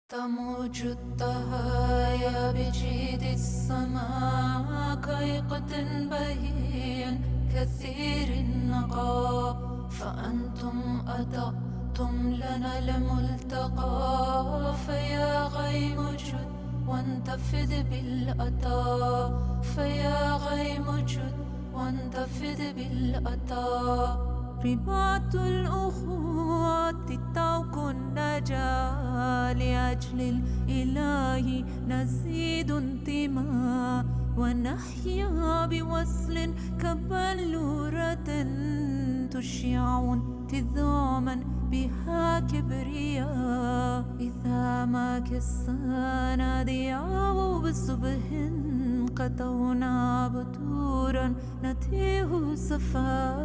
تموج الطهايا بجيد السماء كيقظ بهي كثير النقاء، فأنتم أضأتم لنا الملتقى. فيا غيم جد وانتفض بالأطى، فيا غيم جد وانتفض بالأطى. رباط الأخوات طوق النجاة، لأجل الإله نزيد انتماء، ونحيا بوصل كبلورة تشع انتظاما بها كبرياء. إذا ما كسانا ضياء بصبح قطونا بطورا نتيه صفا،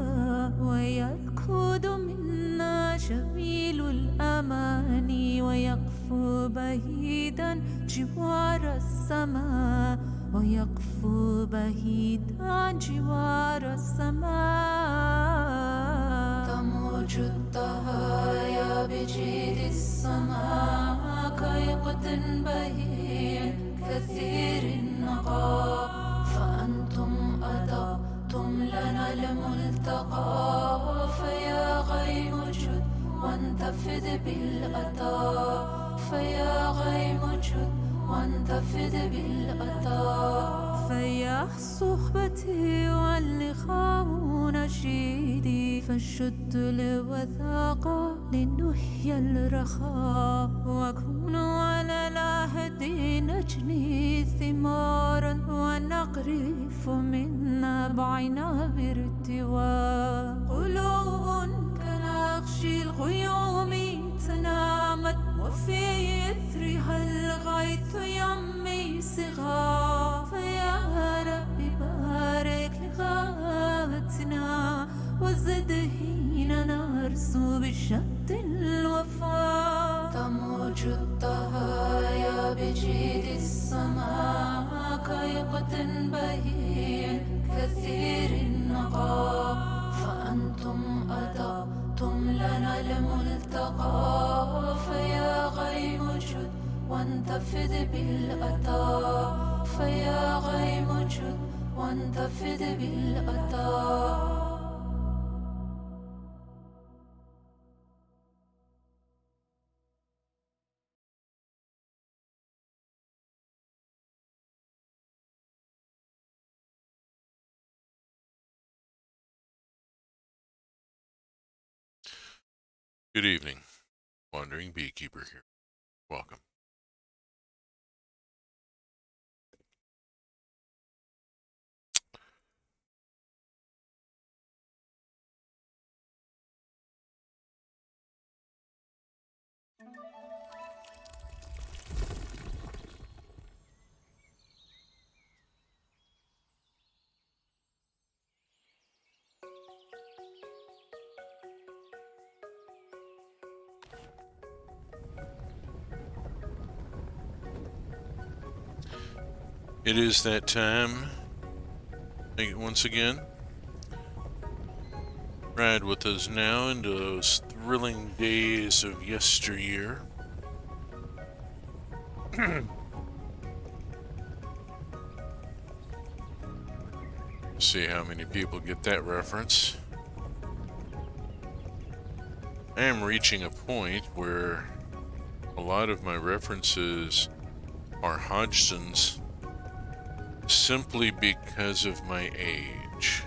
ويركض منا جميل الأماني، ويقفو بعيدا جوار السماء، ويقفو بعيدا جوار السماء. تموج الطهايا بجيد السماء كيقظ بهي كثير النقاء، فأنتم أضأتم لنا الملتقى. فيا غيم جد وانتفض بالأطى، فيا غيم جد وانتفض بالأطى. فيا صحبتي واللقاء نشيدي، فالشد الوثاقة لنحيا الرخاء، وكونوا على العهد نجني ثمارا، ونقرف من نبعنا بارتواء. قلوب كنقش الغيوم تنامت، وفي إثرها الغيث يمي صغار. فيا ربي بارك لغاتنا، وزد حين نرسو بشد الوفاء. تموج الطهايا بجيد السماء كيقظ بهي كثير النقاء، فأنتم أضأتم لنا الملتقى. فيا غيم جد وانتفض بالأطى، فيا غيم جد وانتفض بالأطى. Good evening, Wandering Beekeeper here. Welcome. It is that time once again. Ride with us now into those thrilling days of yesteryear. See how many people get that reference. I am reaching a point where a lot of my references are Hodgson's simply because of my age.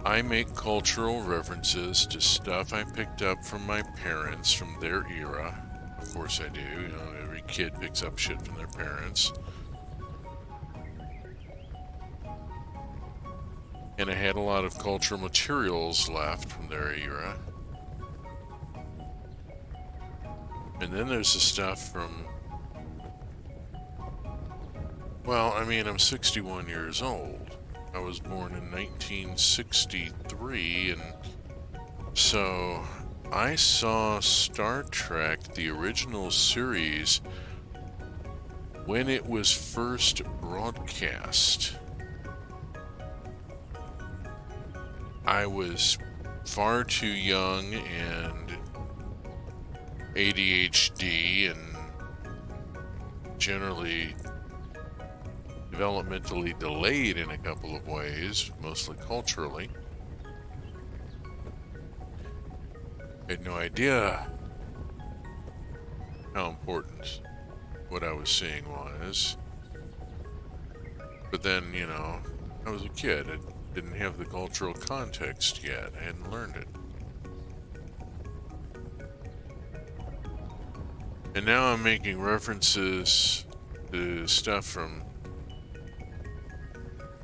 I make cultural references to stuff I picked up from my parents from their era. Of course I do, every kid picks up shit from their parents. And I had a lot of cultural materials left from their era. And then there's the stuff from, well, I'm 61 years old. I was born in 1963, and so I saw Star Trek, the original series, when it was first broadcast. I was far too young and ADHD and generally developmentally delayed in a couple of ways, mostly culturally. I had no idea how important what I was seeing was. But then, I was a kid. I didn't have the cultural context yet. I hadn't learned it. And now I'm making references to stuff from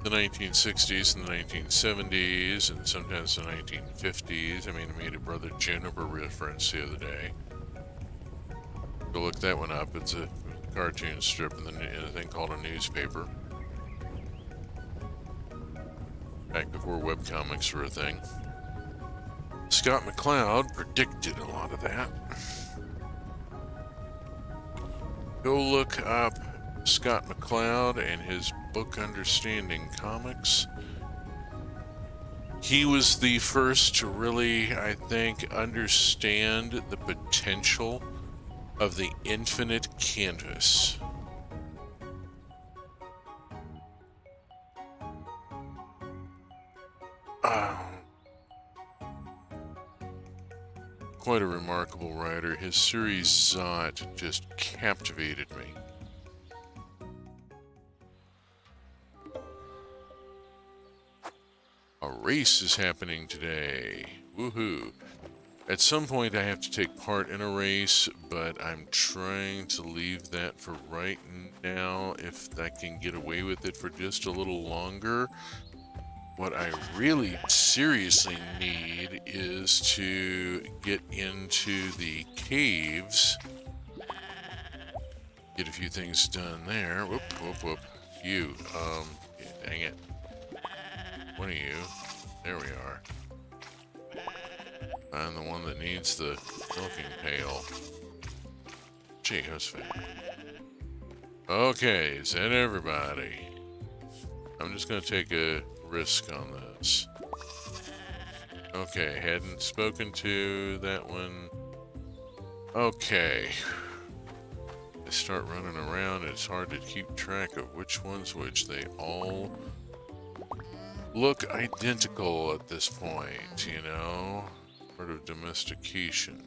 the 1960s and the 1970s and sometimes the 1950s. I made a Brother Juniper reference the other day. Go look that one up. It's a cartoon strip in a thing called a newspaper. Back before webcomics were a thing. Scott McCloud predicted a lot of that. Go look up Scott McCloud and his book Understanding Comics. He was the first to really, I think, understand the potential of the infinite canvas. Quite a remarkable writer. His series Zot just captivated me. A race is happening today. Woohoo. At some point I have to take part in a race, but I'm trying to leave that for right now if I can get away with it for just a little longer. What I really seriously need is to get into the caves. Get a few things done there. Whoop, whoop, whoop. You, dang it. One of you. There we are. I'm the one that needs the milking pail. Gee, who's fat? Okay, is that everybody? I'm just gonna take a risk on this. Okay, hadn't spoken to that one. Okay. They start running around, it's hard to keep track of which one's which. They all look identical at this point, Part of domestication.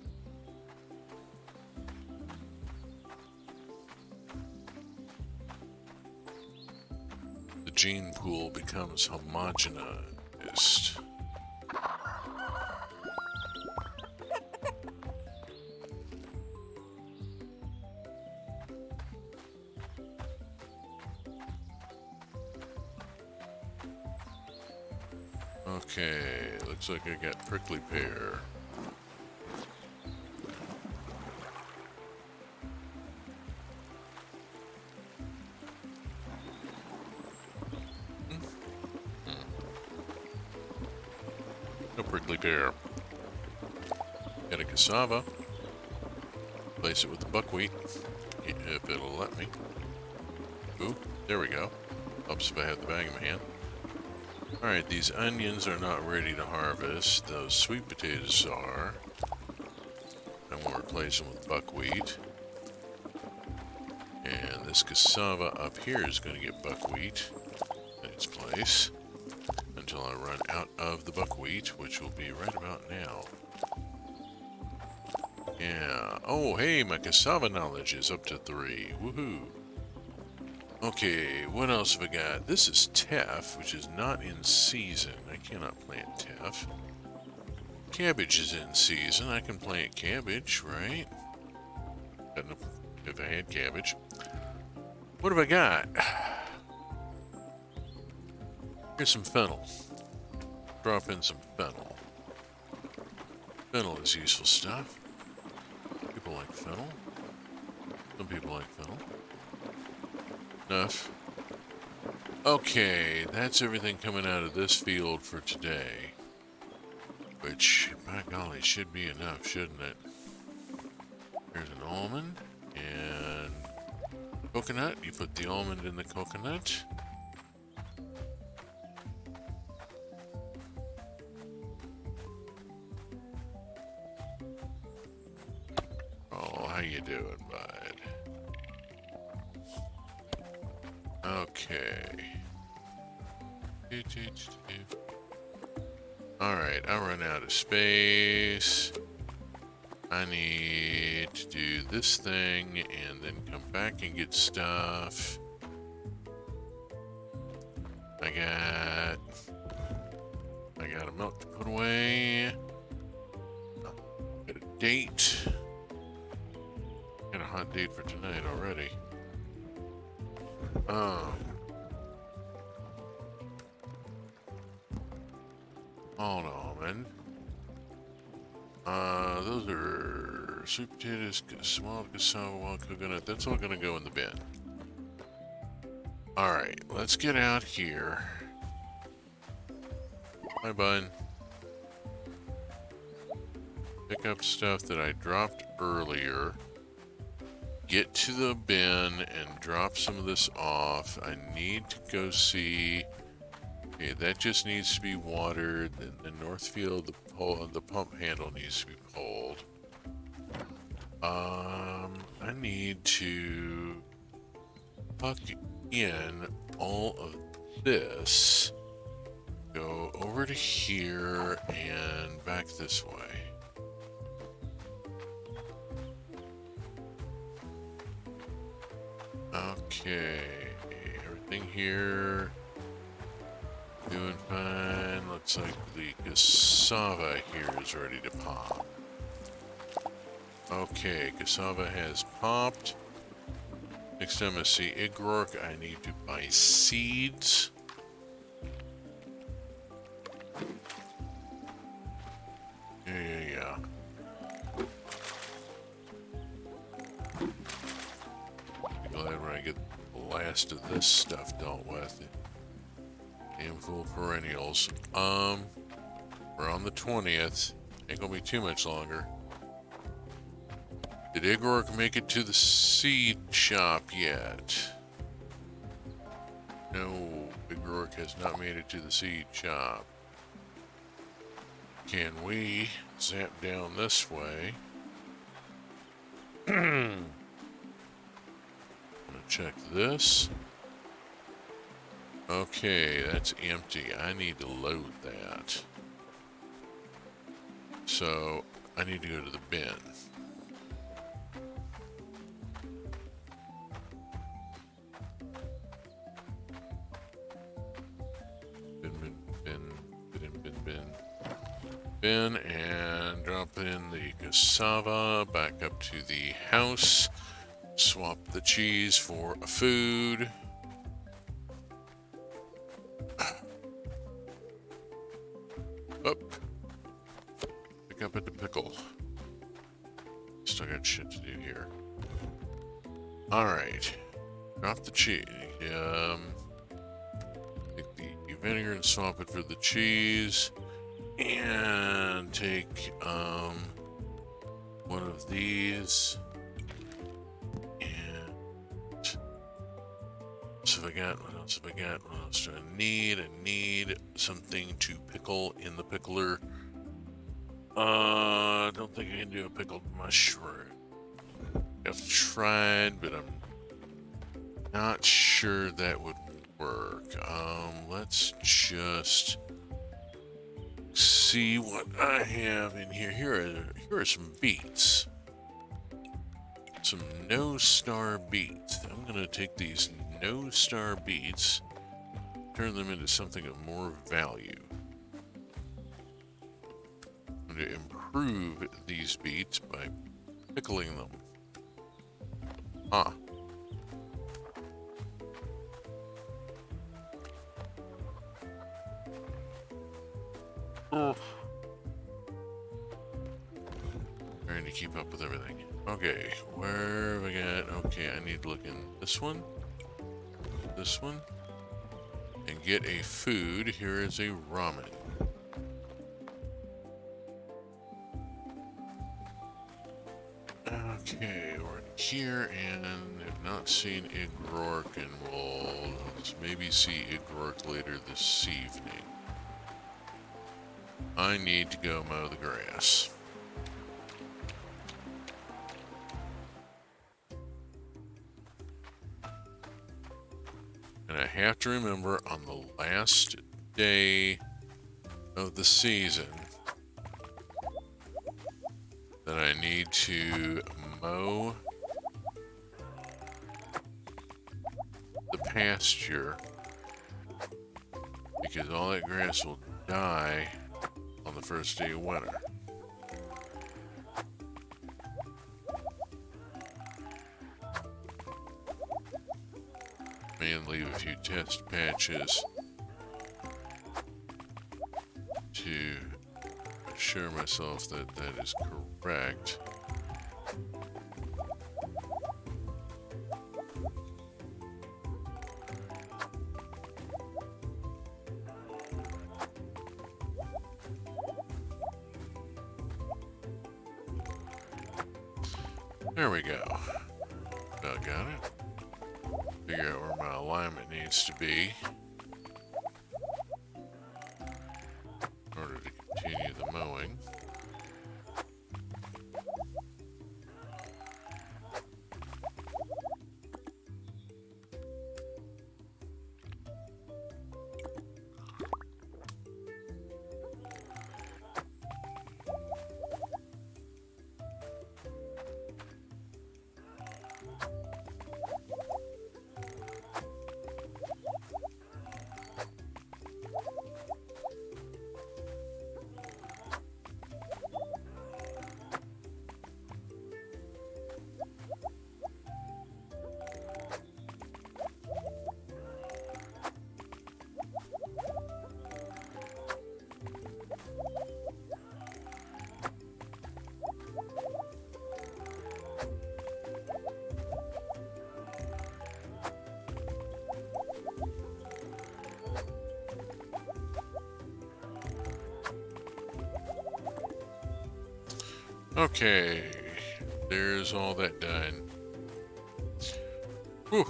The gene pool becomes homogenized. Okay, looks like I got prickly pear. No prickly pear. Get a cassava. Place it with the buckwheat, if it'll let me. Ooh, there we go. Helps if I have the bag in my hand. Alright, these onions are not ready to harvest. Those sweet potatoes are. I'm going to replace them with buckwheat. And this cassava up here is going to get buckwheat in its place until I run out of the buckwheat, which will be right about now. Yeah. Oh, hey, my cassava knowledge is up to 3. Woohoo. Okay, what else have I got? This is teff, which is not in season. I cannot plant teff. Cabbage is in season. I can plant cabbage, right? If I had cabbage. What have I got? Here's some fennel. Drop in some fennel. Fennel is useful stuff. People like fennel. Some people like fennel. Enough. Okay, that's everything coming out of this field for today. Which, by golly, should be enough, shouldn't it? There's an almond and coconut. You put the almond in the coconut. How you doing, bud? Okay. Alright, I run out of space. I need to do this thing and then come back and get stuff. I got a milk to put away. Got a date. Got a hot date for tonight already. Hold on, man. Those are sweet potatoes, small cassava, wild coconut. That's all gonna go in the bin. Alright, let's get out here. Hi, bud. Pick up stuff that I dropped earlier. Get to the bin and drop some of this off. I need to go see. Okay, that just needs to be watered. The Northfield, the pump handle needs to be pulled. I need to tuck in all of this. Go over to here and back this way. Okay, everything here doing fine. Looks like the cassava here is ready to pop. Okay, cassava has popped. Next time I see Igrork, I need to buy seeds. Yeah. Be glad when I get the last of this stuff dealt with. Handful of perennials. We're on the 20th. Ain't gonna be too much longer. Did Igrork make it to the seed shop yet? No, Igrork has not made it to the seed shop. Can we zap down this way? I'm gonna check this. Okay, that's empty. I need to load that. So, I need to go to the bin. Bin and drop in the cassava back up to the house. Swap the cheese for a food. Up. Pick up at the pickle. Still got shit to do here. Alright. Drop the cheese. Take the vinegar and swap it for the cheese. And take one of these. And so I got, what else have I got? What else do I need? I need something to pickle in the pickler. I don't think I can do a pickled mushroom. I've tried, but I'm not sure that would work. Let's just see what I have in here. Here are some beets. Some no-star beets. I'm gonna take these no-star beets, turn them into something of more value. I'm going to improve these beets by pickling them. Ah. Trying to keep up with everything. Okay, where have I got? Okay, I need to look in this one, and get a food. Here is a ramen. Okay, we're in here and have not seen Igrork, and we'll maybe see Igrork later this evening. I need to go mow the grass. And I have to remember on the last day of the season that I need to mow the pasture because all that grass will die on the first day of winter. And leave a few test patches to assure myself that that is correct. There we go. About got it. Figure out where my alignment needs to be in order to continue the mowing. Okay, there's all that done. Whew,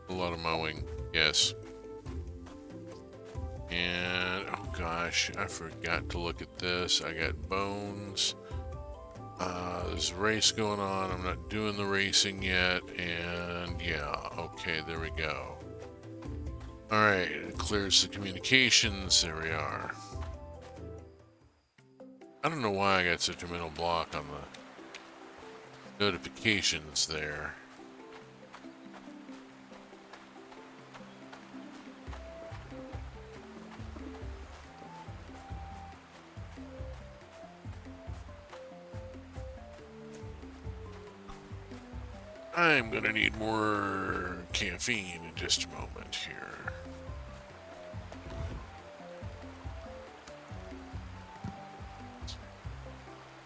a lot of mowing, yes. And, oh gosh, I forgot to look at this. I got bones. There's a race going on. I'm not doing the racing yet. And yeah, okay, there we go. Alright, it clears the communications. There we are. I don't know why I got such a mental block on the notifications there. I'm gonna need more caffeine in just a moment here.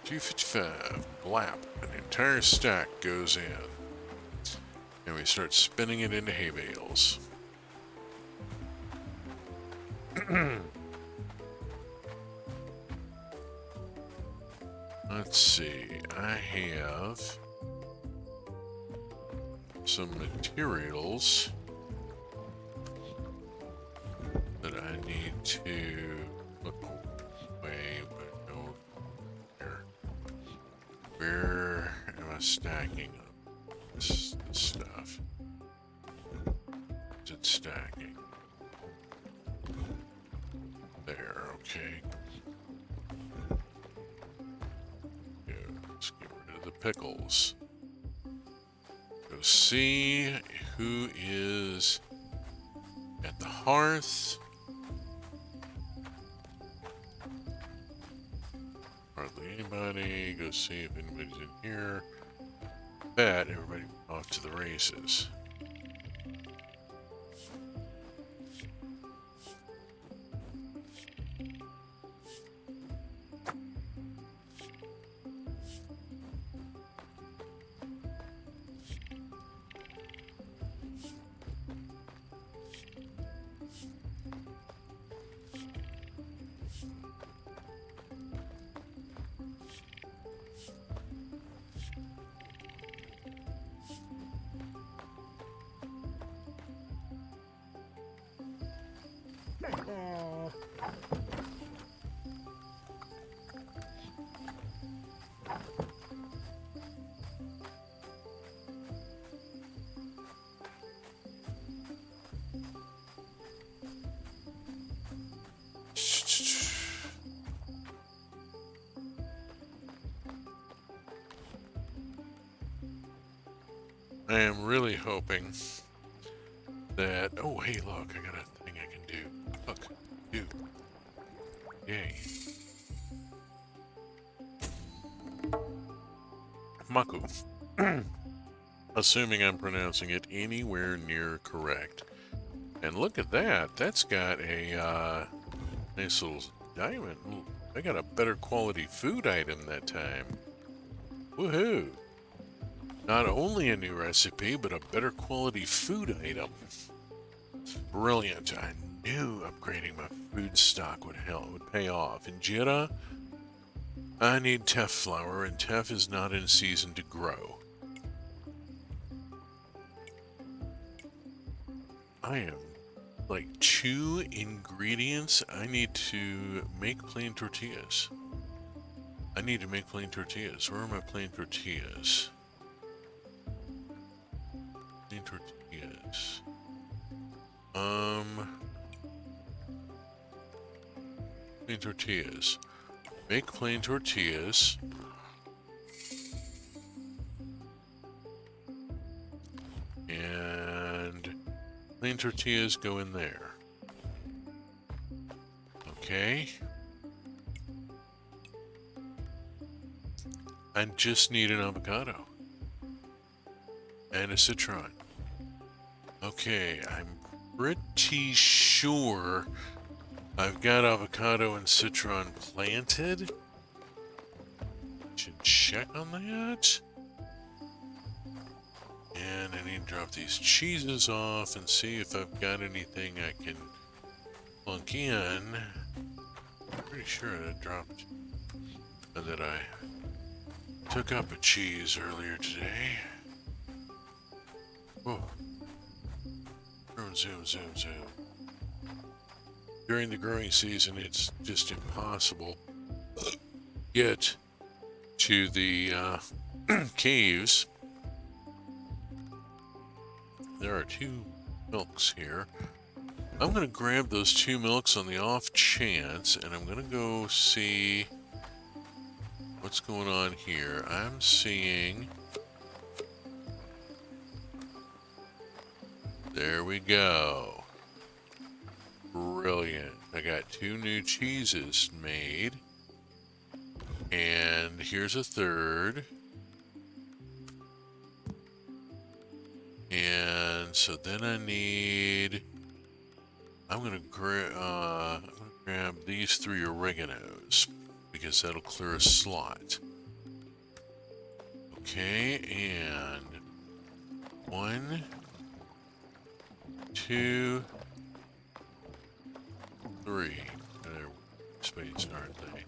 $2.55, blap, an entire stack goes in. And we start spinning it into hay bales. Let's see, I have some materials that I need to look away, but no here. Where am I stacking this stuff? Is it stacking? There, okay. Yeah, let's get rid of the pickles. Go see who is at the hearth. Hardly anybody. Go see if anybody's in here. Bet everybody went off to the races. I am really hoping that... Oh, hey, look, I got a thing I can do. Look, do. Yay. Maku. Assuming I'm pronouncing it anywhere near correct. And look at that. That's got a nice little diamond. Ooh, I got a better quality food item that time. Woohoo! Not only a new recipe, but a better quality food item. Brilliant. I knew upgrading my food stock would pay off. In Jira, I need teff flour, and teff is not in season to grow. I am like 2 ingredients. I need to make plain tortillas. I need to make plain tortillas. Where are my plain tortillas? Plain tortillas. Plain tortillas. Make plain tortillas. And plain tortillas go in there. Okay. I just need an avocado. And a citron. Okay, I'm pretty sure I've got avocado and citron planted. Should check on that. And I need to drop these cheeses off and see if I've got anything I can plunk in. I'm pretty sure I dropped that I took up a cheese earlier today. Whoa. Zoom, zoom, zoom. During the growing season, it's just impossible to get to the caves. There are 2 milks here. I'm going to grab those 2 milks on the off chance, and I'm going to go see what's going on here. I'm seeing... There we go. Brilliant. I got 2 new cheeses made. And here's a 3rd. And so then I need... I'm gonna grab these 3 oreganos, because that'll clear a slot. Okay, and 1, 2, 3. They're spades, aren't they?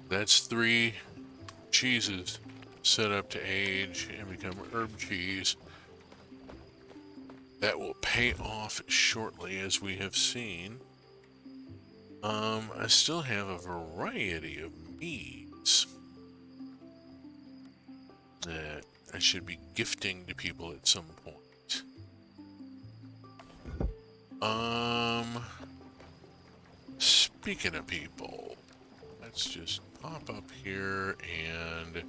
That's 3 cheeses set up to age and become herb cheese. That will pay off shortly, as we have seen. I still have a variety of meads that I should be gifting to people at some point. Speaking of people, let's just pop up here and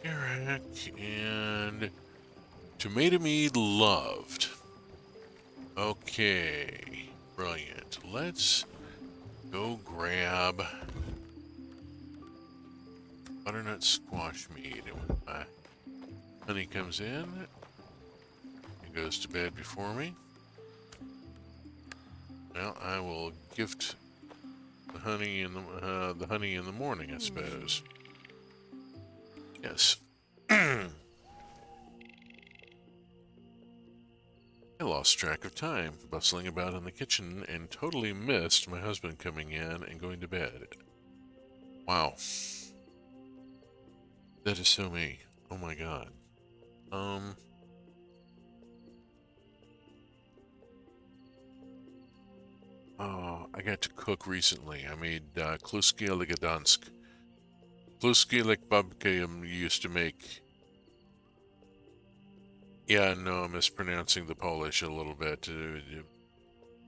Eric and tomato mead loved. Okay, brilliant. Let's go grab butternut squash mead. And when my honey comes in, it goes to bed before me. Well, I will gift the honey in the morning, I suppose. Yes. I lost track of time, bustling about in the kitchen, and totally missed my husband coming in and going to bed. Wow. That is so me. Oh my god. Oh, I got to cook recently. I made kluski elegadansk. Kluski like babka used to make. Yeah, no, I'm mispronouncing the Polish a little bit.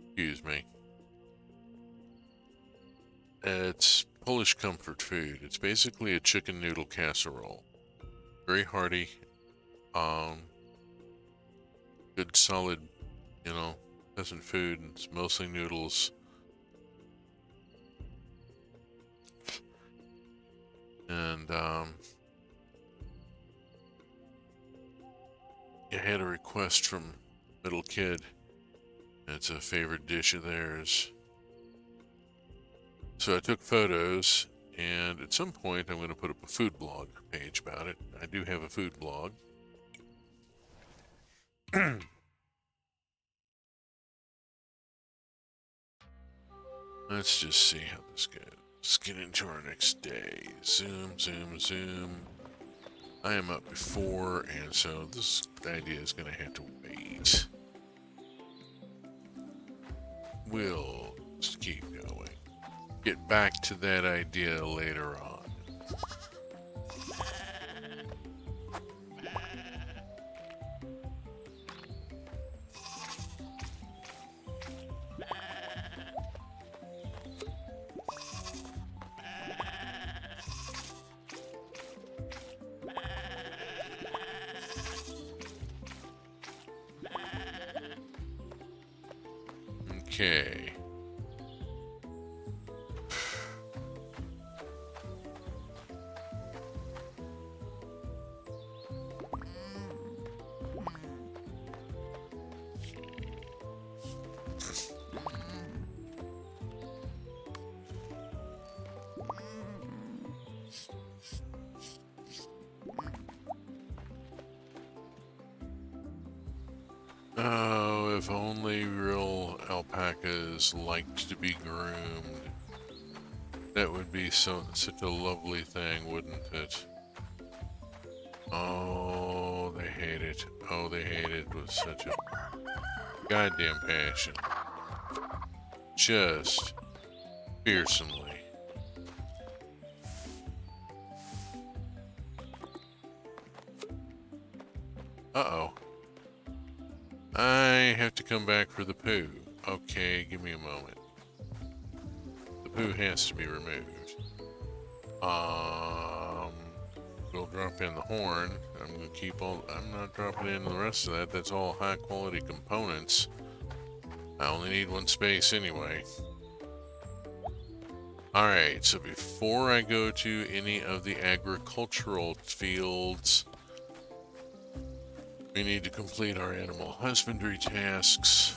Excuse me. It's Polish comfort food. It's basically a chicken noodle casserole. Very hearty. Um, Good solid, peasant food. It's mostly noodles. And I had a request from Little Kid. It's a favorite dish of theirs. So I took photos, and at some point I'm going to put up a food blog page about it. I do have a food blog. Let's just see how this goes. Let's get into our next day. Zoom, zoom, zoom. I am up before, and so this idea is going to have to wait. We'll just keep going. Get back to that idea later on. Okay. Oh, if only real alpacas liked to be groomed. That would be such a lovely thing, wouldn't it? Oh, they hate it. Oh, they hate it with such a goddamn passion. Just fearsomely. Uh-oh. I have to come back for the poo. Okay, give me a moment. The poo has to be removed. We'll drop in the horn. I'm gonna keep all. I'm not dropping in the rest of that. That's all high quality components. I only need one space anyway. Alright, so before I go to any of the agricultural fields, we need to complete our animal husbandry tasks.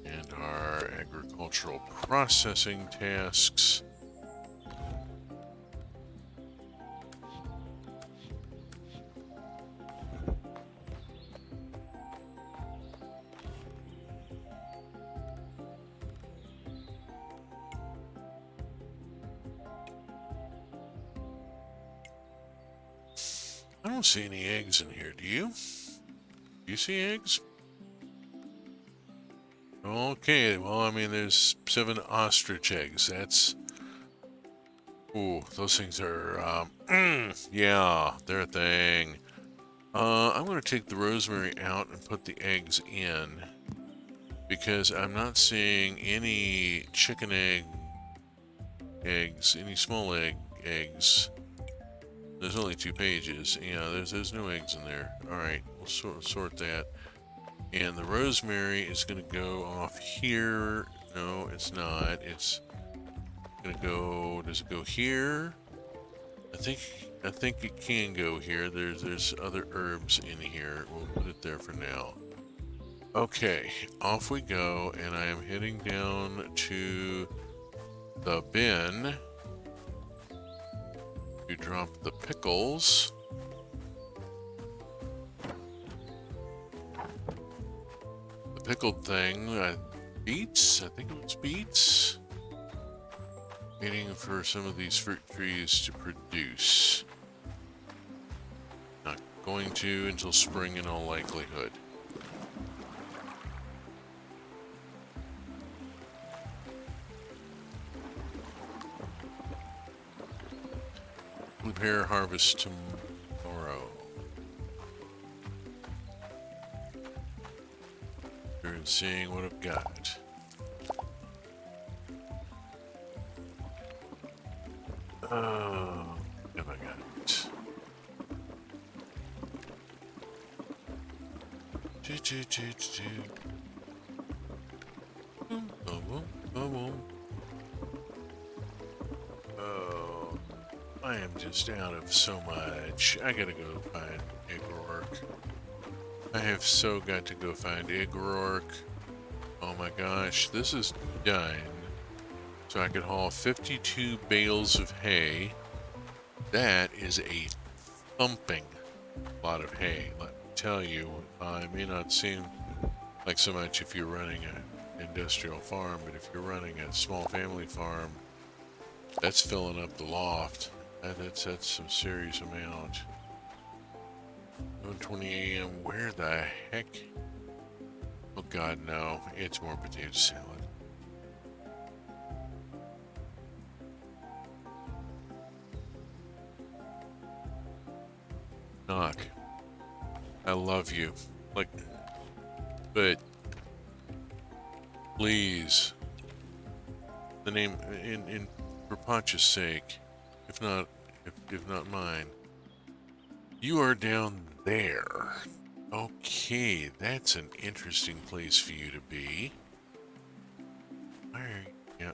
And our agricultural processing tasks. I don't see any eggs in here, do you? Do you see eggs? Okay, well, I mean, there's 7 ostrich eggs. That's... Ooh, those things are, yeah, they're a thing. I'm going to take the rosemary out and put the eggs in, because I'm not seeing any chicken eggs, any small eggs. There's only 2 pages. Yeah, there's no eggs in there. Alright, we'll sort that. And the rosemary is going to go off here. No, it's not. It's going to go... Does it go here? I think it can go here. There's other herbs in here. We'll put it there for now. Okay, off we go. And I am heading down to the bin to drop the pickles. The pickled thing, beets? I think it was beets. Waiting for some of these fruit trees to produce. Not going to until spring in all likelihood. Prepare harvest tomorrow. And seeing what I've got. Oh, what have I got? Oh, I am just out of so much. I gotta go find Igork. I have so got to go find Igork. Oh my gosh, this is done. So I could haul 52 bales of hay. That is a thumping lot of hay. Let me tell you, it may not seem like so much if you're running an industrial farm, but if you're running a small family farm, that's filling up the loft. That's some serious amount. 1:20 a.m. Where the heck? Oh God, no! It's more potato salad. Knock. I love you. Like, but please, the name in for Pacha's sake, if not mine. You are down there. Okay, that's an interesting place for you to be.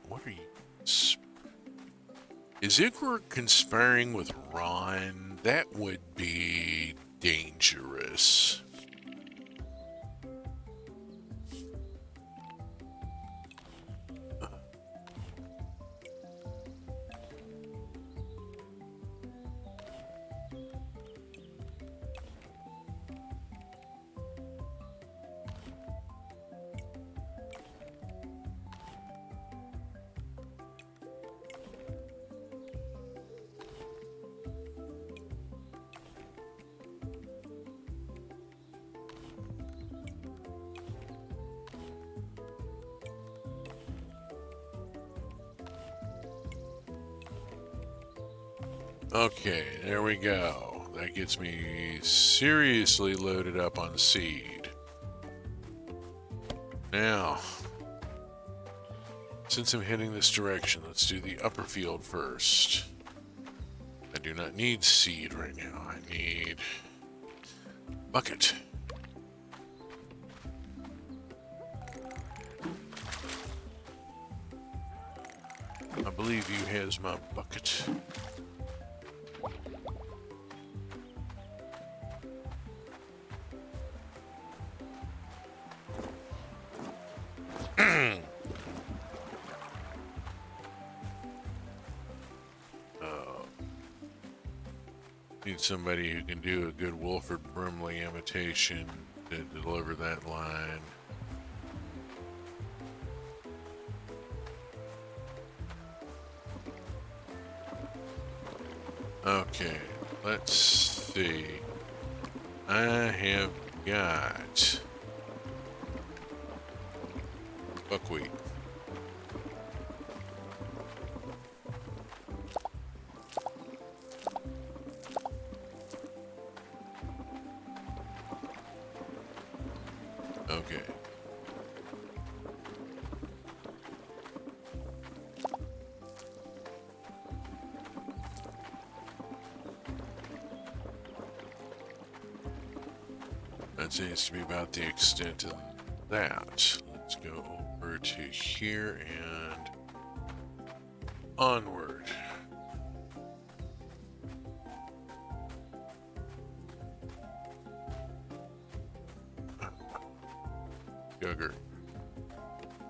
What are you? Is Icar conspiring with Ron? That would be dangerous. Okay, there we go. That gets me seriously loaded up on seed. Now, since I'm heading this direction, let's do the upper field first. I do not need seed right now. I need bucket. I believe you has my bucket. Need somebody who can do a good Wilford Brimley imitation to deliver that line. Okay, let's see. I have got buckwheat. Okay. That seems to be about the extent of that. Let's go over to here and onward. Gugger.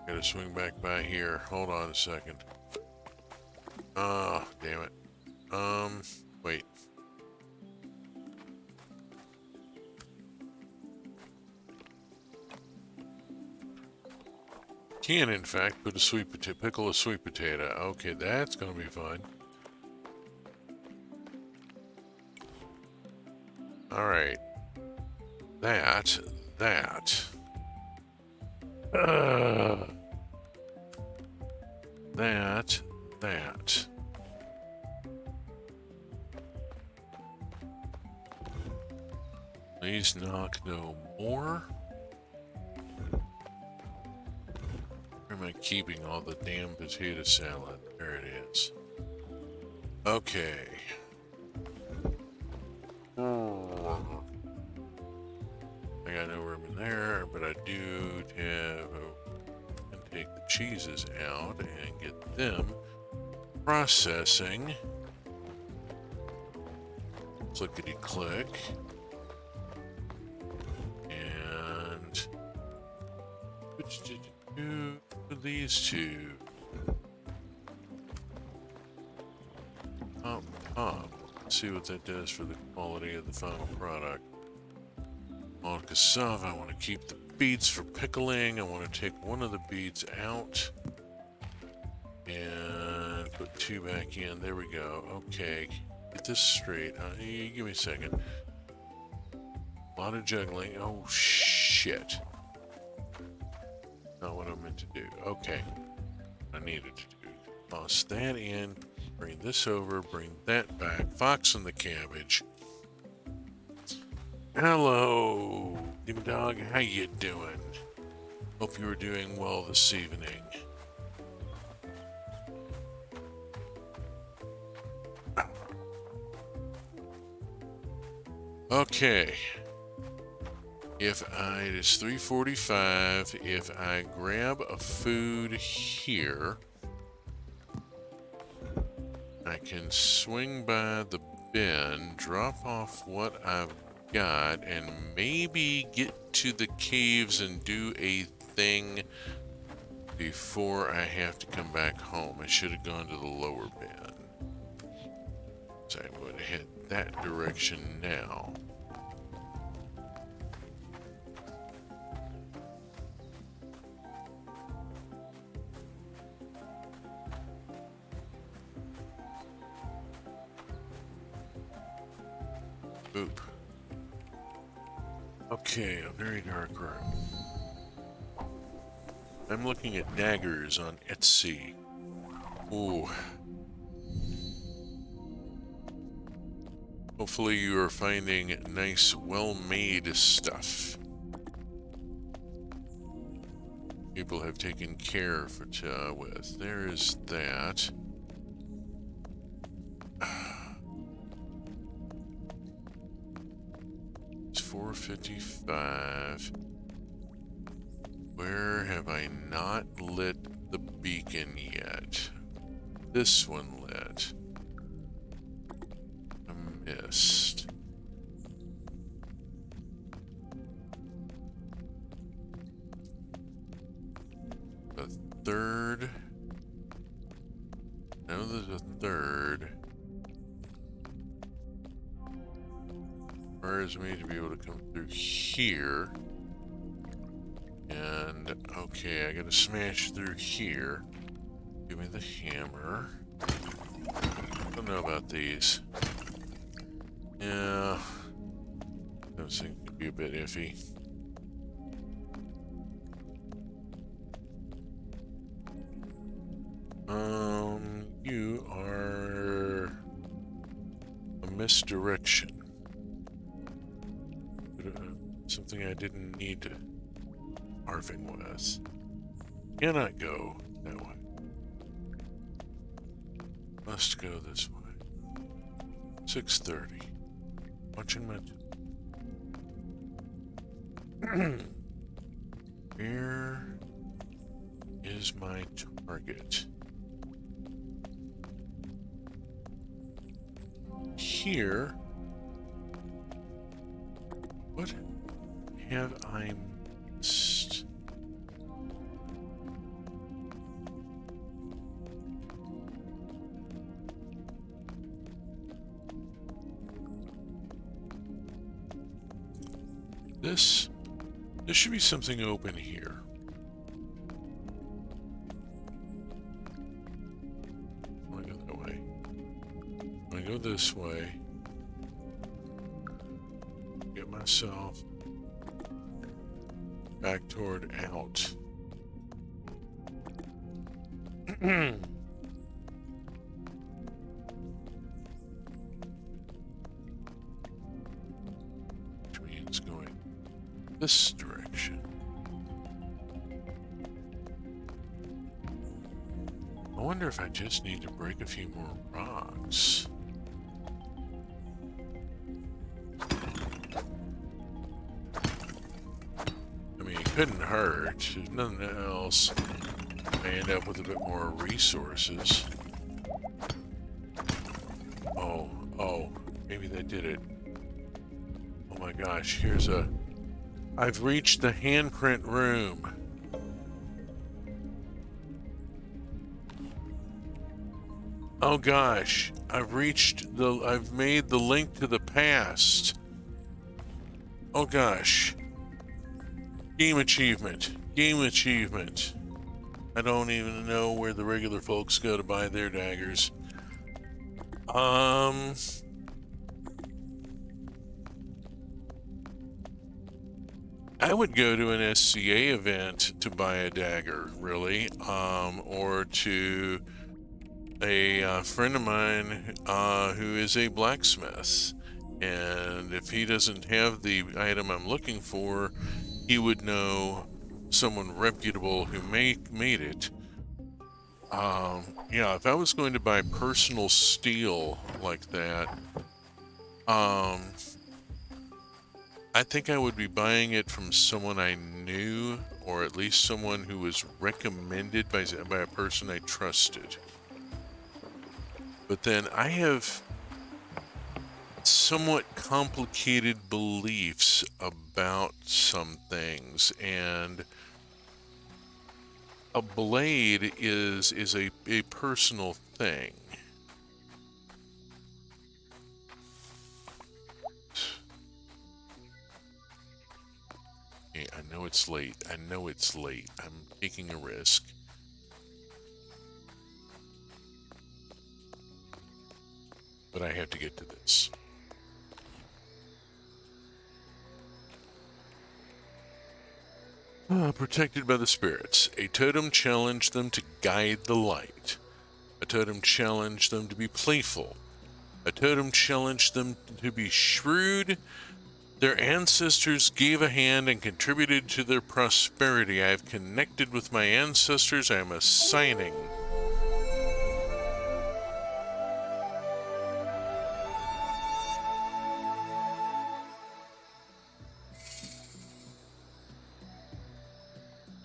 Gotta swing back by here. Hold on a second. Oh, damn it. Wait. Can, in fact, put a sweet potato, pickle a sweet potato. Okay, that's gonna be fun. Alright. That. That. Please knock no more. Where am I keeping all the damn potato salad? There it is. Okay. I got no room in there, but I do have. And take the cheeses out and get them processing. Clickety click. And these two. Up. See what that does for the quality of the final product. On cassava, I want to keep the beets for pickling. I want to take one of the beets out and put two back in. There we go. Okay, get this straight. Give me a second. A lot of juggling. Oh shit! Not what I meant to do. Okay, I needed to do. Toss that in. Bring this over. Bring that back. Fox and the cabbage. Hello, Demon Dog. How you doing? Hope you are doing well this evening. Okay. It is 3:45. If I grab a food here, I can swing by the bin, drop off what I've got, and maybe get to the caves and do a thing before I have to come back home. I should have gone to the lower bin. So I'm going to head that direction now. Boop. Okay, a very dark room. I'm looking at daggers on Etsy. Ooh. Hopefully you are finding nice, well-made stuff. People have taken care with. There is that. It's 4:55. Where have I not lit the beacon yet? This one lit. I missed. The third. No, there's a third. Requires me to be able to come through here. And, okay, I gotta smash through here. Give me the hammer. Don't know about these. Yeah. Those things could be a bit iffy. You are a misdirection. Something I didn't need to carving with. Cannot go that way. Must go this way. 6:30. Watching my... Where is my target? Here. What have I missed? This should be something open here. I want to go that way. I want to go this way. Get myself back toward out. Which means this direction. I wonder if I just need to break a few more rocks. I mean, it couldn't hurt. If nothing else, I end up with a bit more resources. Oh, maybe that did it. Oh my gosh, here's a... I've reached the handprint room. Oh gosh, I've made the link to the past. Oh gosh. Game achievement. Game achievement. I don't even know where the regular folks go to buy their daggers. I would go to an SCA event to buy a dagger, really, or to a friend of mine who is a blacksmith, and if he doesn't have the item I'm looking for, he would know someone reputable who made it. Yeah, if I was going to buy personal steel like that, I think I would be buying it from someone I knew, or at least someone who was recommended by a person I trusted. But then I have somewhat complicated beliefs about some things, and a blade is a personal thing. Okay, I know it's late. I know it's late. I'm taking a risk. But I have to get to this. Protected by the spirits. A totem challenged them to guide the light. A totem challenged them to be playful. A totem challenged them to be shrewd. Their ancestors gave a hand and contributed to their prosperity. I have connected with my ancestors. I am assigning.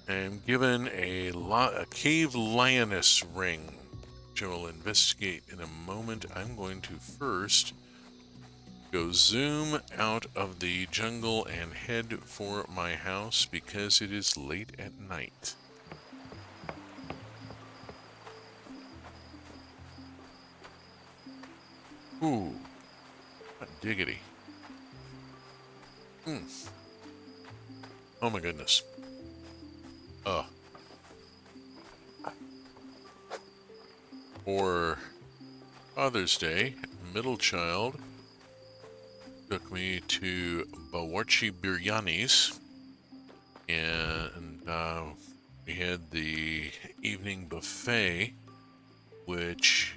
I am given a cave lioness ring, which I will investigate in a moment. I'm going to first go zoom out of the jungle and head for my house because it is late at night. Ooh, hot diggity. Oh my goodness. For Father's Day, middle child took me to Bawarchi Biryani's, and we had the evening buffet, which,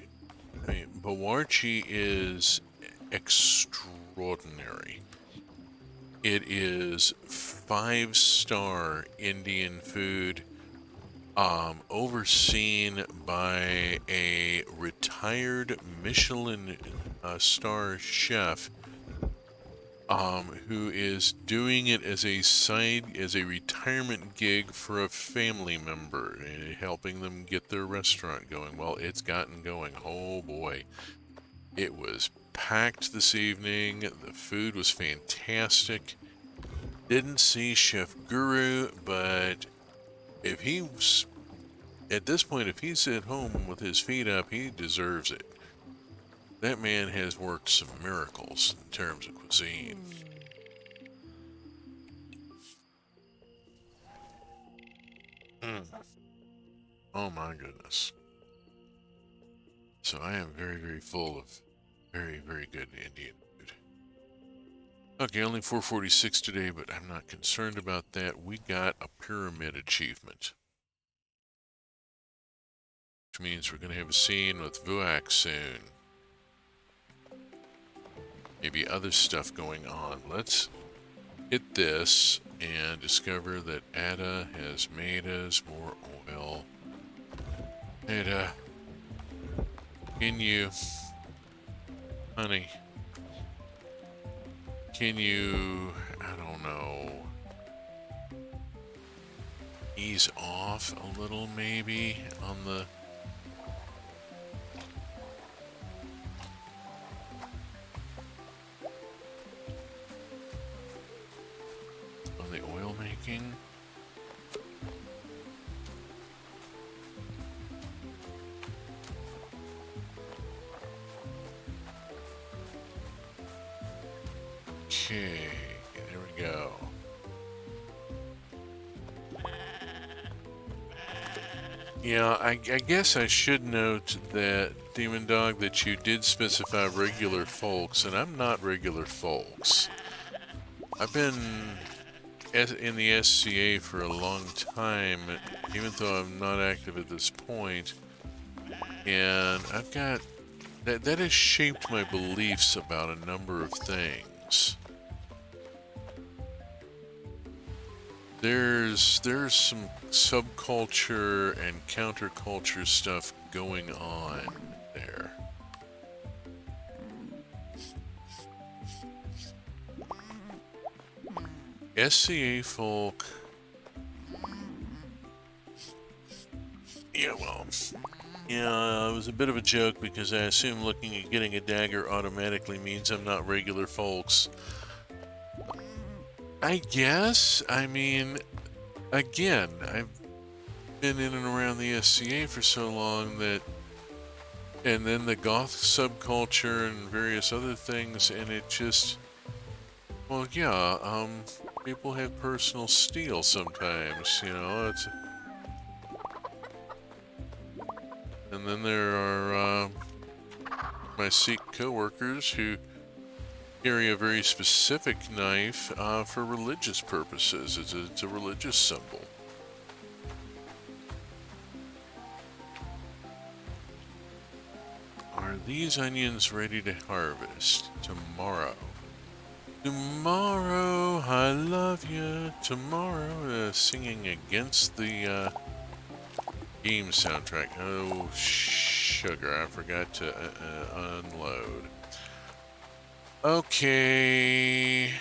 I mean, Bawarchi is extraordinary. It is 5-star Indian food, overseen by a retired Michelin star chef, who is doing it as a retirement gig for a family member, helping them get their restaurant going. Well, it's gotten going. Oh boy. It was packed this evening. The food was fantastic. Didn't see Chef Guru, but if he's at this point, if he's at home with his feet up, he deserves it. That man has worked some miracles in terms of cuisine. Oh my goodness. So I am very, very full of very, very good Indian food. Okay, only 446 today, but I'm not concerned about that. We got a pyramid achievement, which means we're going to have a scene with Vuak soon. Maybe other stuff going on. Let's hit this and discover that Ada has made us more oil. Ada, can you, honey, can you, I don't know, ease off a little maybe on the oil making? Okay, there we go. Yeah, I guess I should note that, Demon Dog, that you did specify regular folks, and I'm not regular folks. I've been in the SCA for a long time, even though I'm not active at this point, and I've got... That has shaped my beliefs about a number of things. There's some subculture and counterculture stuff going on there. SCA folk... Yeah, well... Yeah, it was a bit of a joke because I assume looking at getting a dagger automatically means I'm not regular folks. I guess. I mean, again, I've been in and around the SCA for so long that... And then the goth subculture and various other things, and it just... Well, yeah, people have personal steel sometimes, you know, it's... And then there are my Sikh co-workers who carry a very specific knife for religious purposes. It's a religious symbol. Are these onions ready to harvest? Tomorrow. Tomorrow, I love you. Tomorrow, singing against the game soundtrack. Oh, sugar, I forgot to unload. Okay.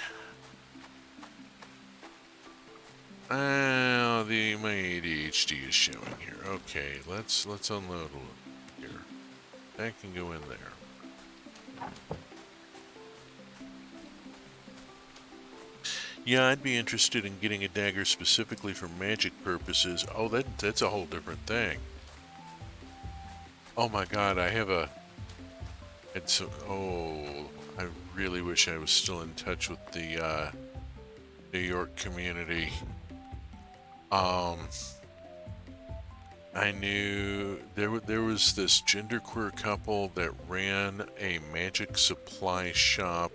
My ADHD is showing here. Okay, let's unload a little here. That can go in there. Yeah, I'd be interested in getting a dagger specifically for magic purposes. Oh, that's a whole different thing. Oh my god, I have a... Oh, I really wish I was still in touch with the New York community. I knew there was this genderqueer couple that ran a magic supply shop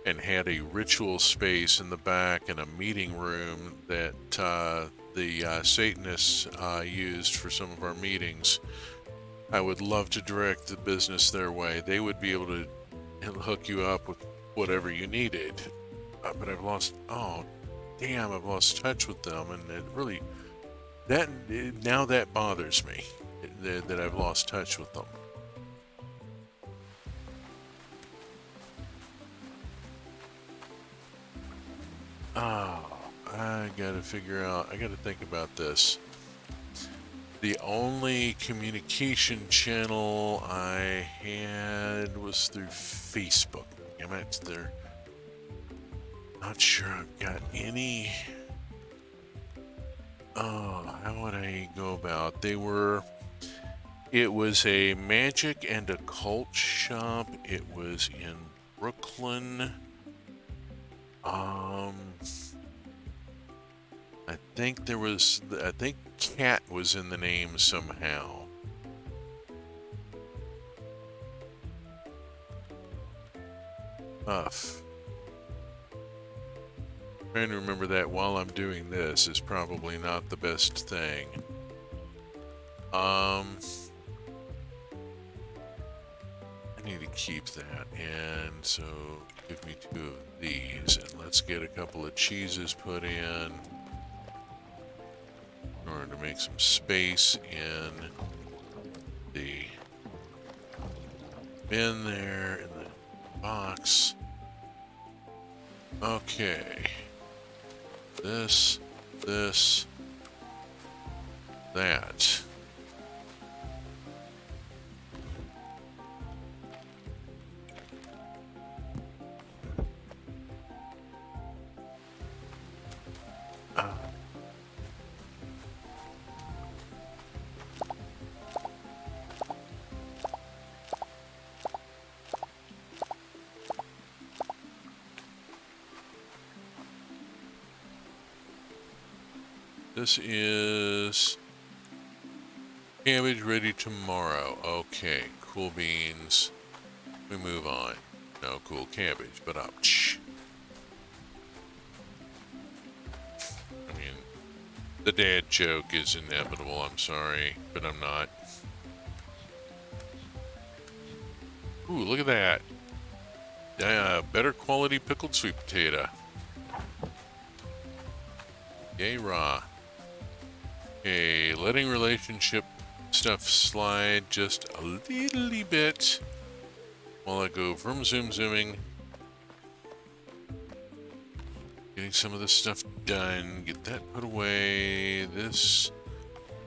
and had a ritual space in the back and a meeting room that the Satanists used for some of our meetings. I would love to direct the business their way. They would be able to hook you up with whatever you needed. But I've lost... Oh, damn, I've lost touch with them, and it really... Now that bothers me, that I've lost touch with them. Oh, I gotta think about this. The only communication channel I had was through Facebook. Damn it, they're not sure I've got any. Oh, how would I go about? It was a magic and occult shop. It was in Brooklyn. I think Cat was in the name somehow. Trying to remember that while I'm doing this is probably not the best thing. I need to keep that, and so Give me 2 of these, and let's get a couple of cheeses put in order to make some space in the bin there in the box. Okay. This, that. This is cabbage ready tomorrow. Okay, cool beans. We move on. No cool cabbage, but ouch. I mean, the dad joke is inevitable. I'm sorry, but I'm not. Ooh, look at that. Better quality pickled sweet potato. Yay, raw. Okay, letting relationship stuff slide just a little bit while I go vroom zoom zooming. Getting some of this stuff done. Get that put away. This.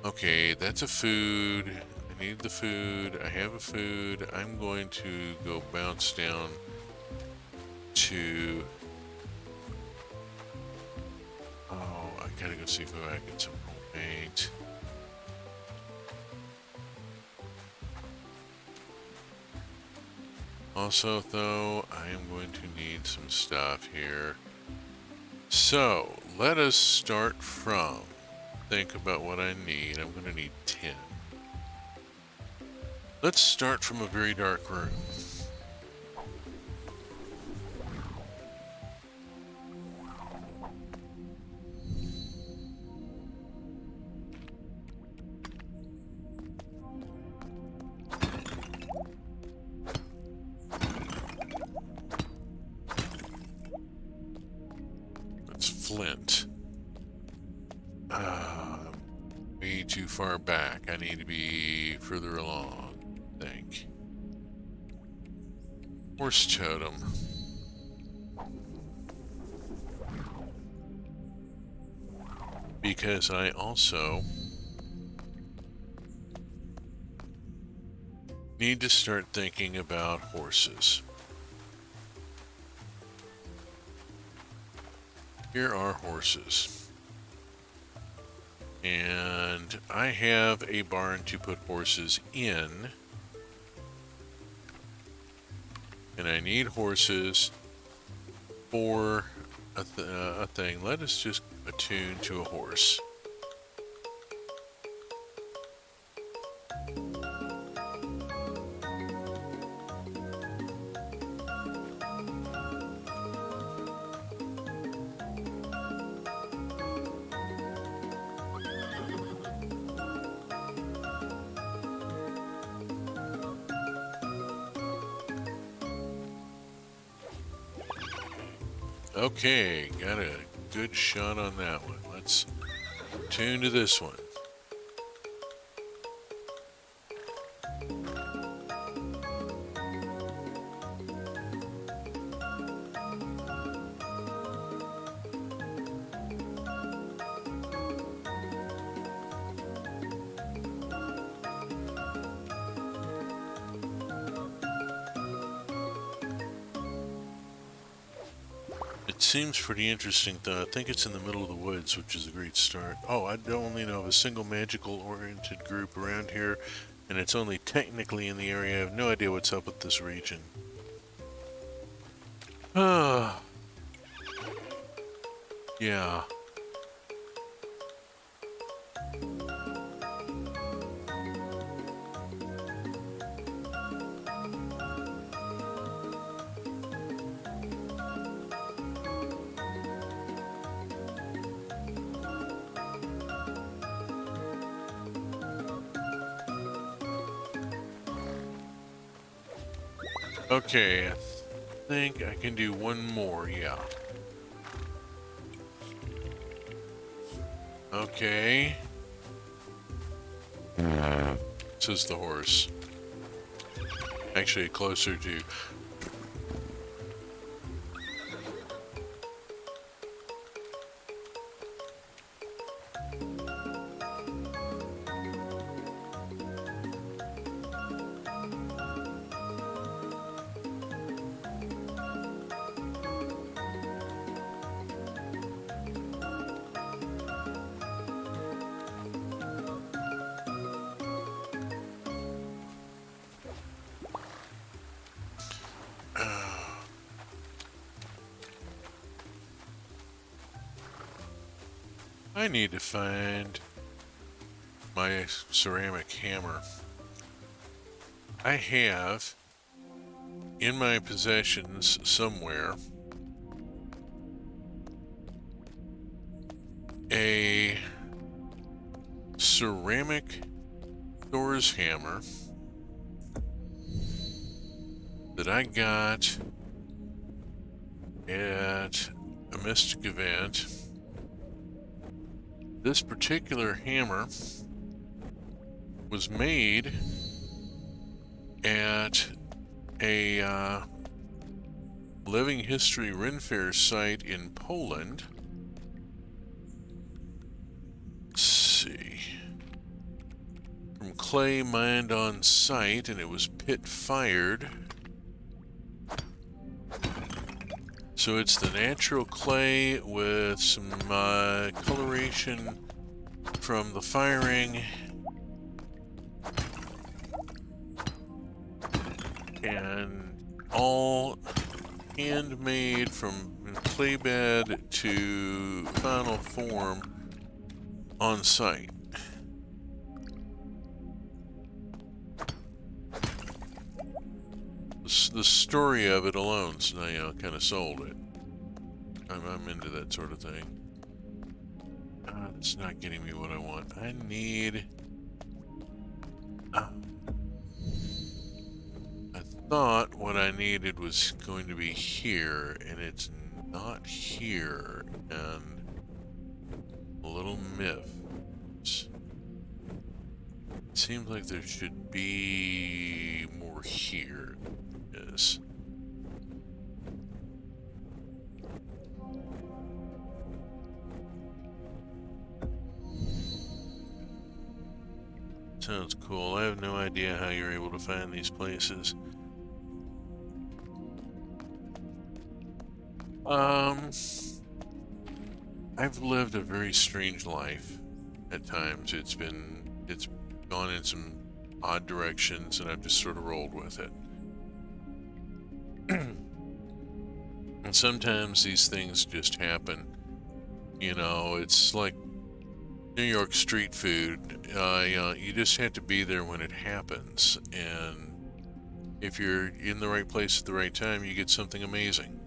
Okay, that's a food. I need the food. I have a food. I'm going to go bounce down to... Oh, I gotta go see if I can get some paint. Also, though, I am going to need some stuff here. So, let us start from... Think about what I need. I'm going to need 10. Let's start from a very dark room. That's flint. Way too far back. I need to be further along, I think. Horse totem. Because I also need to start thinking about horses. Here are horses. And I have a barn to put horses in. And I need horses for a thing. Let us just attune to a horse. Okay, got a good shot on that one. Let's tune to this one. It seems pretty interesting, though. I think it's in the middle of the woods, which is a great start. Oh, I only know of a single magical-oriented group around here, and it's only technically in the area. I have no idea what's up with this region. Ah. Yeah. Okay, think I can do one more, yeah. Okay. Says the horse. Actually, closer to... I need to find my ceramic hammer. I have in my possessions somewhere a ceramic Thor's hammer that I got at a Mystic event. This particular hammer was made at a Living History Ren Fair site in Poland. Let's see. From clay mined on site, and it was pit fired. So it's the natural clay with some coloration from the firing and all handmade from clay bed to final form on site. The story of it alone, kind of sold it. I'm into that sort of thing. It's not getting me what I want. I need... I thought what I needed was going to be here, and it's not here, and a little miffed. It seems like there should be more here. Yes. Sounds cool. I have no idea how you're able to find these places. I've lived a very strange life at times. It's gone in some odd directions, and I've just sort of rolled with it. And sometimes these things just happen. You know, it's like New York street food. You just have to be there when it happens, and if you're in the right place at the right time, you get something amazing.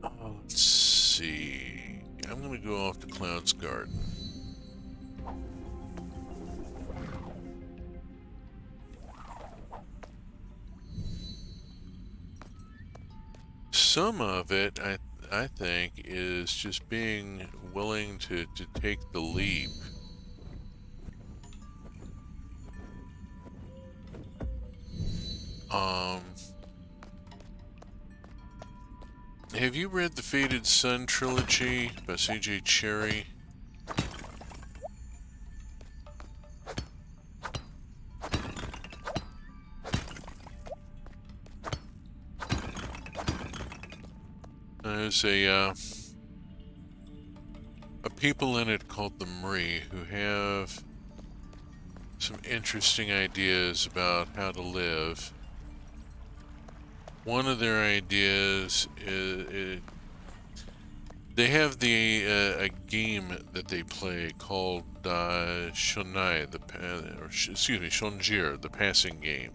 Let's see. I'm gonna go off to Cloud's Garden. Some of it, I think, is just being willing to take the leap. Have you read the Fated Sun trilogy by C.J. Cherry? There's a people in it called the Mri who have some interesting ideas about how to live. One of their ideas is they have a game that they play called Shonai, Shonjir, the passing game,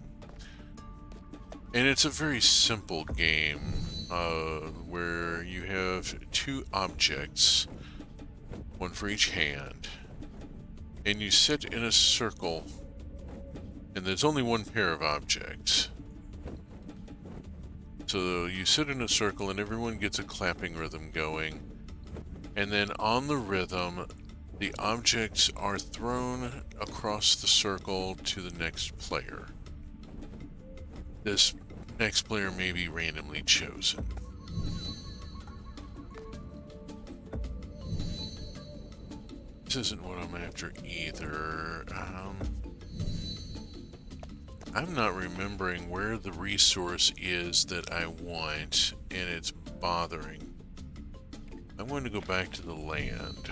and it's a very simple game where you have two objects, one for each hand, and you sit in a circle, and there's only one pair of objects. So you sit in a circle and everyone gets a clapping rhythm going. And then on the rhythm, the objects are thrown across the circle to the next player. This next player may be randomly chosen. This isn't what I'm after either. I'm not remembering where the resource is that I want, and it's bothering. I'm going to go back to the land.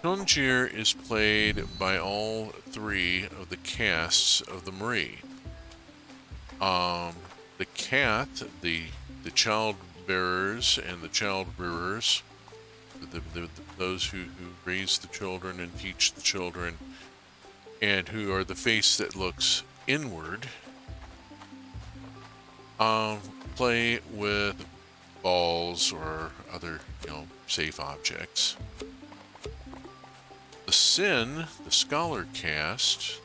Shunjir is played by all three of the casts of the Marie. The Cath, the child bearers and the child rearers, those who raise the children and teach the children, and who are the face that looks inward, play with balls or other, safe objects. The Sin, the scholar cast,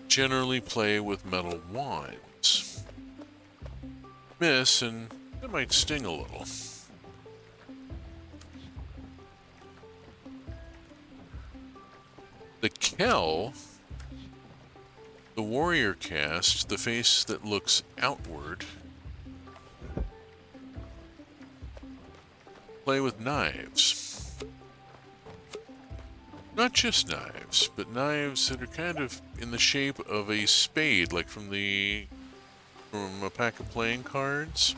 generally play with metal wands. Miss, and it might sting a little. The Kel, the warrior cast, the face that looks outward, play with knives. Not just knives, but knives that are kind of in the shape of a spade, like from a pack of playing cards.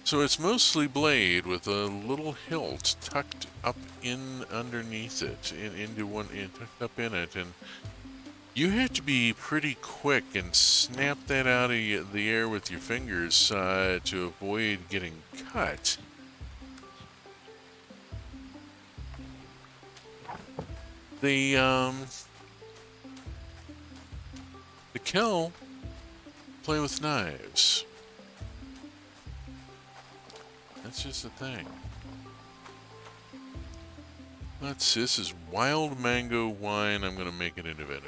So it's mostly blade with a little hilt tucked up in underneath it, tucked up in it, and you have to be pretty quick and snap that out of the air with your fingers to avoid getting cut. The Kel play with knives. That's just the thing. This is wild mango wine. I'm going to make it into vinegar.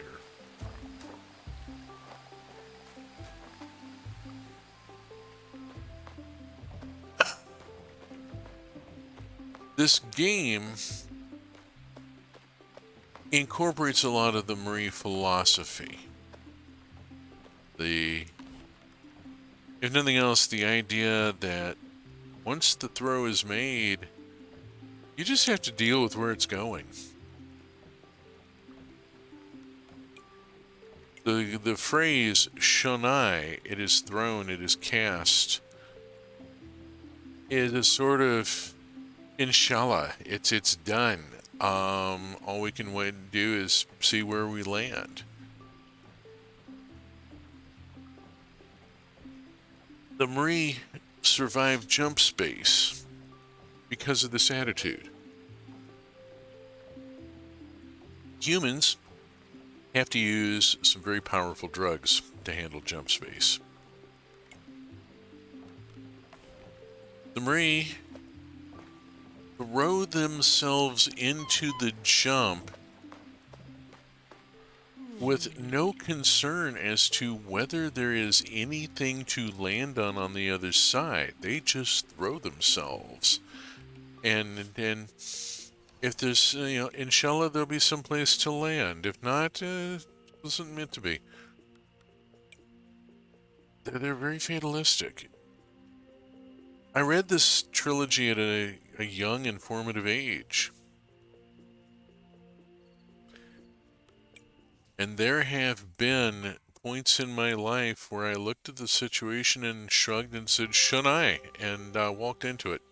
This game incorporates a lot of the Marie philosophy. If nothing else, the idea that once the throw is made, you just have to deal with where it's going. The phrase shonai, it is thrown, it is cast, is a sort of inshallah, it's done. All we can wait and do is see where we land. The Marie survived jump space because of this attitude. Humans have to use some very powerful drugs to handle jump space. The Marie throw themselves into the jump with no concern as to whether there is anything to land on the other side. They just throw themselves. And then if there's, inshallah, there'll be some place to land. If not, it wasn't meant to be. They're very fatalistic. I read this trilogy at a young, informative age. And there have been points in my life where I looked at the situation and shrugged and said, "Shunai," and walked into it.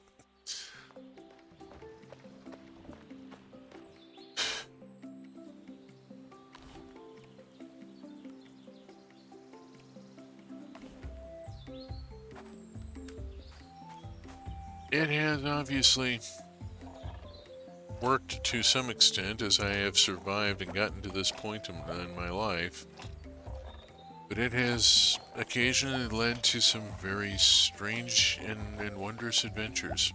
It has obviously worked to some extent as I have survived and gotten to this point in my life, but it has occasionally led to some very strange and wondrous adventures.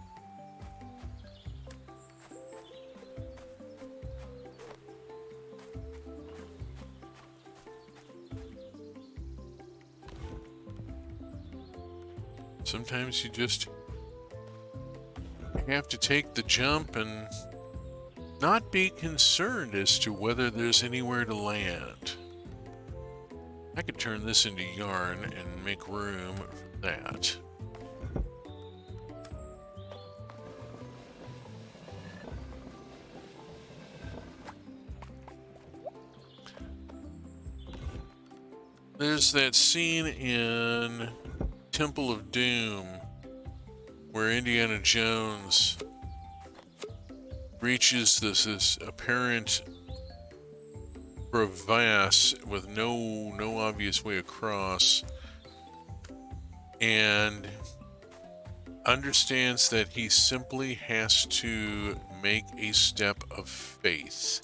Sometimes you just have to take the jump and not be concerned as to whether there's anywhere to land. I could turn this into yarn and make room for that. There's that scene in Temple of Doom where Indiana Jones reaches this apparent crevasse with no obvious way across, and understands that he simply has to make a step of faith.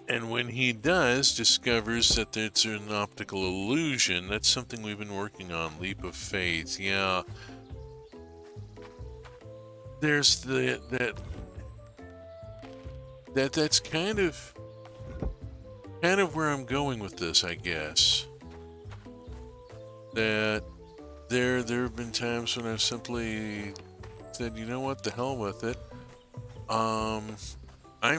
And when he does, discovers that it's an optical illusion. That's something we've been working on, leap of faith. Yeah. There's that's kind of where I'm going with this, I guess. That there have been times when I've simply said, you know what, the hell with it. I'm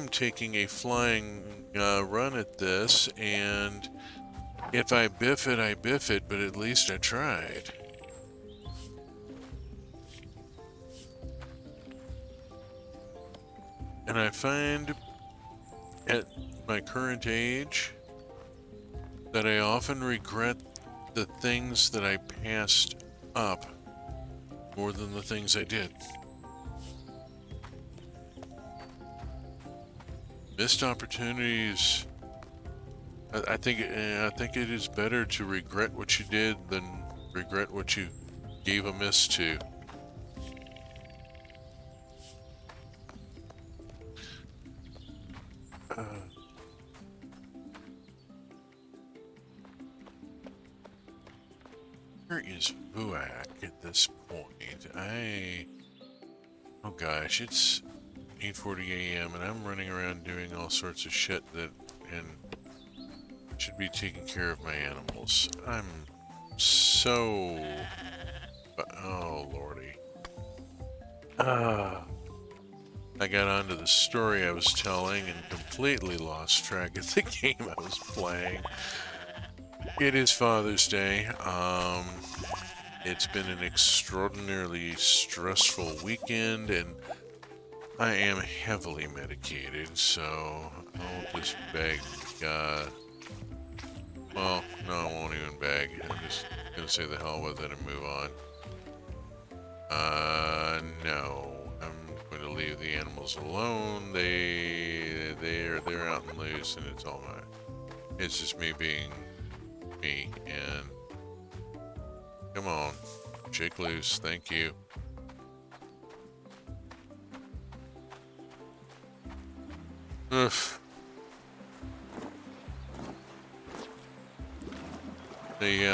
taking a flying run at this, and if I biff it, I biff it, but at least I tried. And I find at my current age that I often regret the things that I passed up more than the things I did. Missed opportunities. I think it is better to regret what you did than regret what you gave a miss to. Where is Vuak at this point? Oh gosh, it's 8:40 a.m. and I'm running around doing all sorts of shit and should be taking care of my animals. I'm so... Oh lordy. I got onto the story I was telling and completely lost track of the game I was playing. It is Father's Day. It's been an extraordinarily stressful weekend, and I am heavily medicated, so I'll just beg, well, no, I won't even beg. I'm just gonna say the hell with it and move on. No. I'm going to leave the animals alone. They're out and loose, and it's all mine. It's just me being me, and come on, shake loose. Thank you. Ugh. The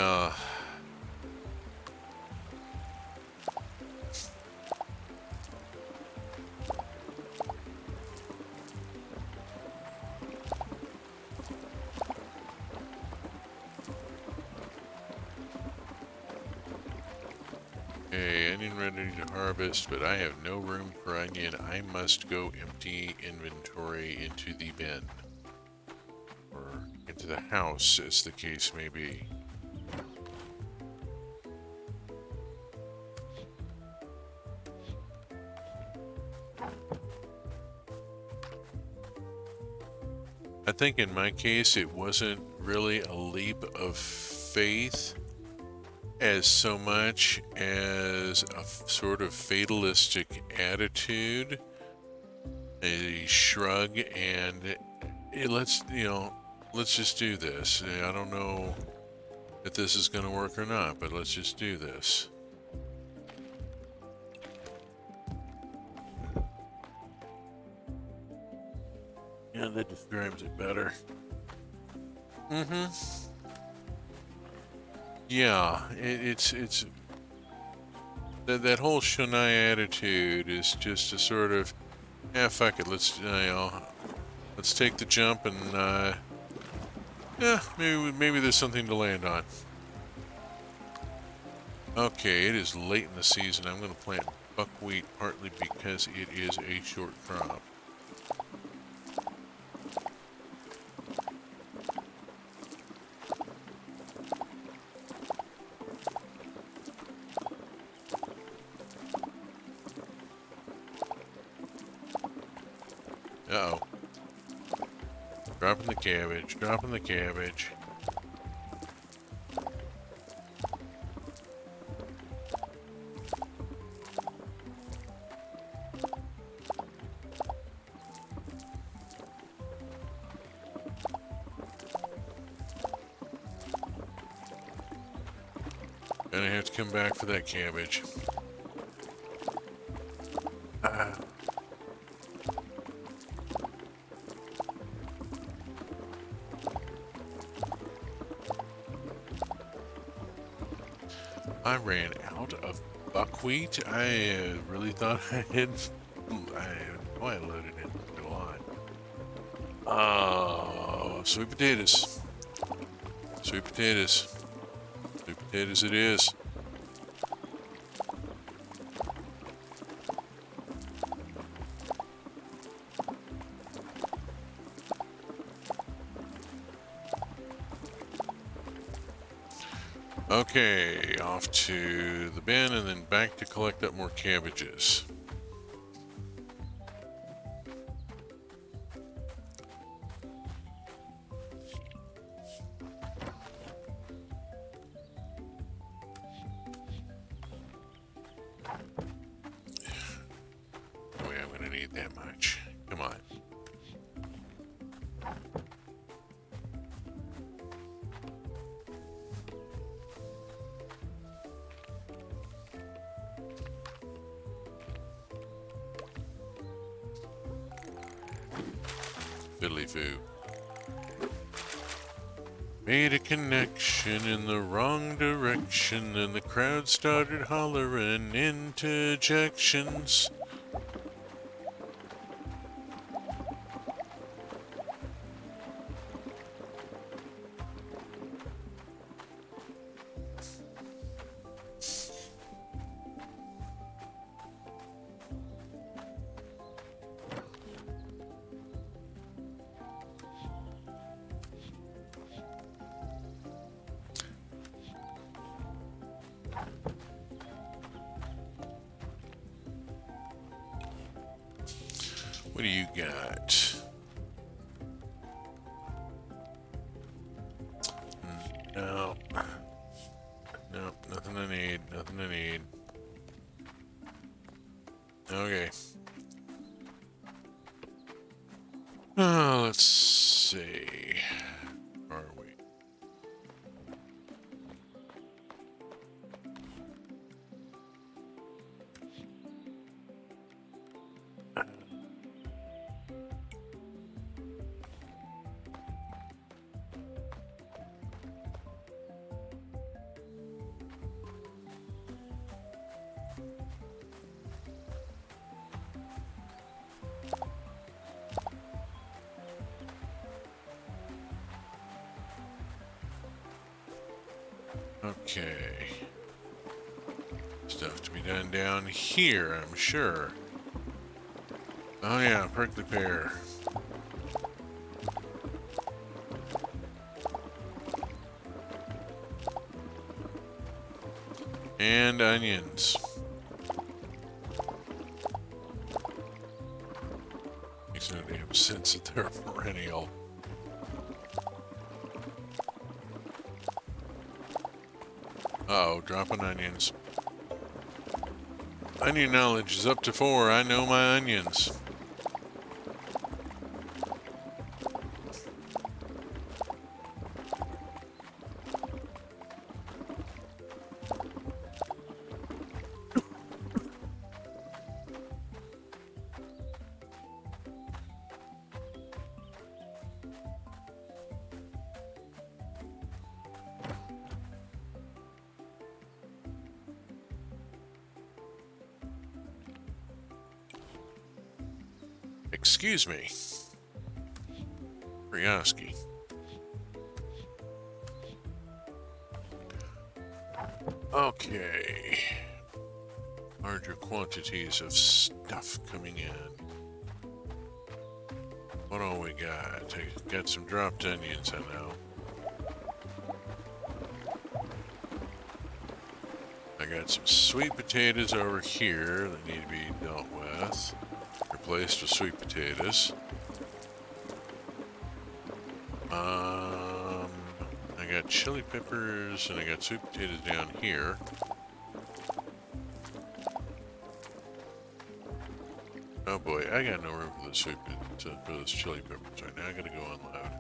Okay, onion ready to harvest, but I have no room for onion. I must go empty inventory into the bin. Or into the house, as the case may be. I think in my case, it wasn't really a leap of faith as so much as a sort of fatalistic attitude, a shrug, and let's just do this. I don't know if this is going to work or not, but let's just do this. Yeah, that describes it better. Yeah, it's that whole Shonai attitude is just a sort of, fuck it, let's take the jump and maybe there's something to land on. Okay, it is late in the season. I'm going to plant buckwheat partly because it is a short crop. Uh-oh. Dropping the cabbage, dropping the cabbage. Gonna have to come back for that cabbage. I ran out of buckwheat. I really thought I had. I loaded it a lot. Oh, sweet potatoes. Sweet potatoes. Sweet potatoes it is. Okay, off to the bin and then back to collect up more cabbages. No way I'm gonna need that much. Come on. Fiddly foo. Made a connection in the wrong direction, and the crowd started hollering interjections. What do you got? No. Nope, nothing I need, nothing I need. Okay. Let's see. Where are we? Okay. Stuff to be done down here, I'm sure. Oh yeah, prickly pear. And onions. Makes no damn sense that they're perennial. Uh-oh, dropping onions. Onion knowledge is up to 4. I know my onions. Excuse me. Ryoski. Okay. Larger quantities of stuff coming in. What all we got? I got some dropped onions, I know. I got some sweet potatoes over here that need to be dealt with. Replaced with sweet potatoes. I got chili peppers and I got sweet potatoes down here. Oh boy, I got no room for for those chili peppers right now. I gotta go unload.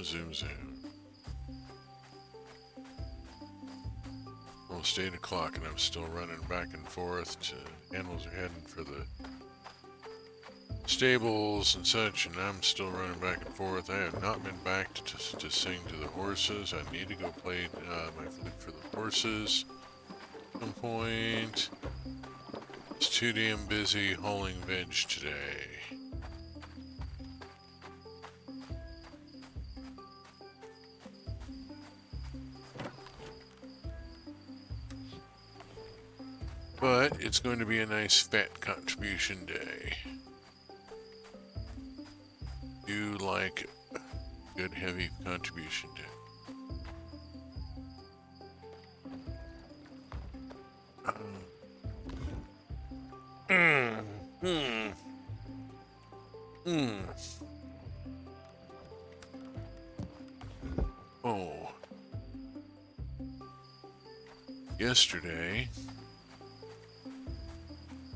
Zoom. Almost 8 o'clock and I'm still running back and forth animals are heading for the stables and such, and I'm still running back and forth. I have not been back to sing to the horses. I need to go play my flute for the horses at some point. It's too damn busy hauling veg today. But it's going to be a nice fat contribution day. Do like a good heavy contribution day. Oh. Yesterday,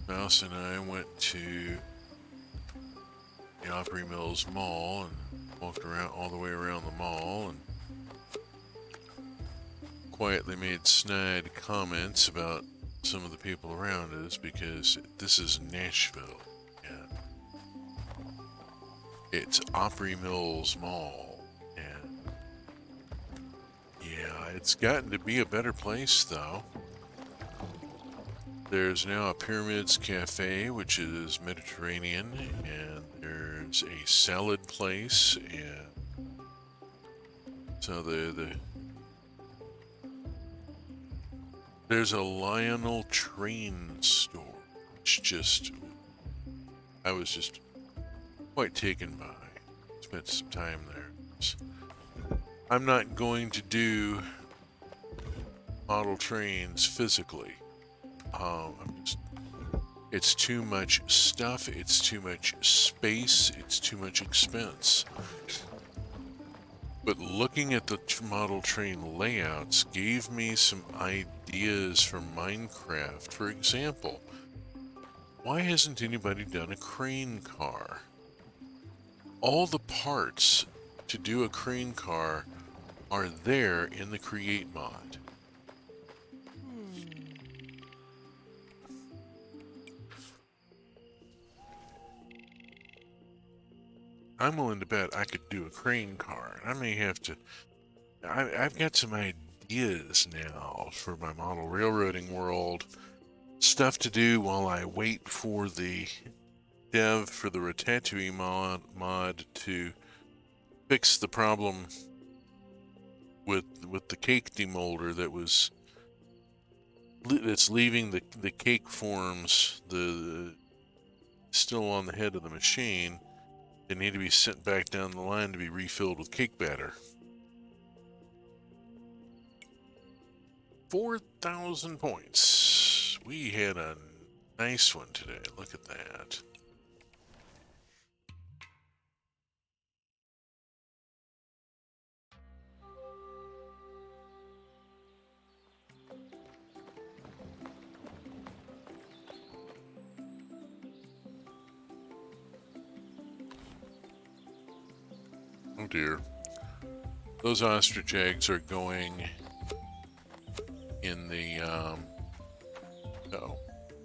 Mouse and I went to the Opry Mills Mall and walked around all the way around the mall and quietly made snide comments about some of the people around us because this is Nashville and it's Opry Mills Mall, and yeah, it's gotten to be a better place though. There's now a Pyramids Cafe, which is Mediterranean, and there's a salad place, and so there's a Lionel train store, which I was just quite taken by. Spent some time there. I'm not going to do model trains physically. It's too much stuff, it's too much space, it's too much expense. But looking at the model train layouts gave me some ideas for Minecraft. For example, why hasn't anybody done a crane car? All the parts to do a crane car are there in the Create mod. I'm willing to bet I could do a crane car. I may have to... I've got some ideas now for my model railroading world. Stuff to do while I wait for the dev for the Ratatouille mod to fix the problem with the cake demolder that's leaving the cake forms still on the head of the machine. They need to be sent back down the line to be refilled with cake batter. 4,000 points. We had a nice one today. Look at that. Oh dear. Those ostrich eggs are going in the, uh-oh.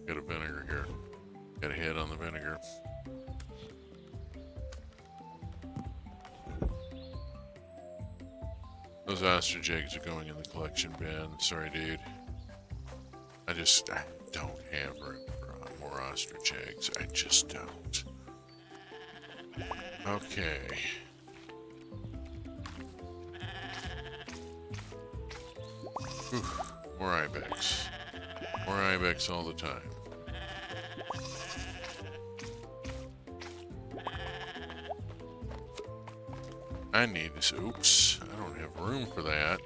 Got a vinegar here. Got a head on the vinegar. Those ostrich eggs are going in the collection bin. Sorry, dude. I don't have room for more ostrich eggs. I just don't. Okay. Whew. More ibex. More ibex all the time. I need this. Oops. I don't have room for that.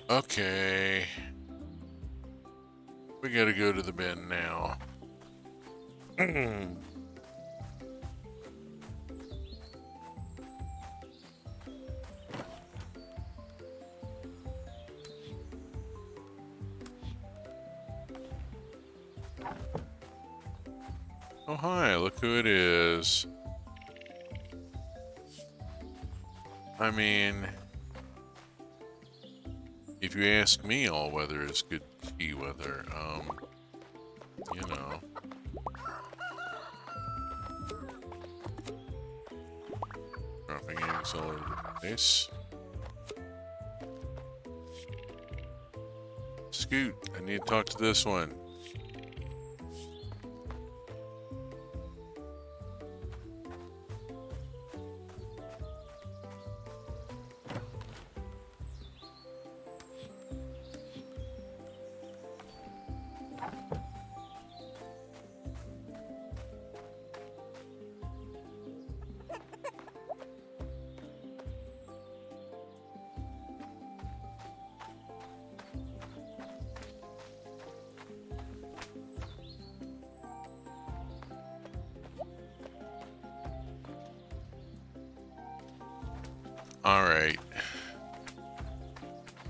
Okay. We gotta go to the bin now. Oh, hi, look who it is. I mean, if you ask me, all weather is good tea weather. You know. Dropping eggs all over the place. Scoot, I need to talk to this one. Alright.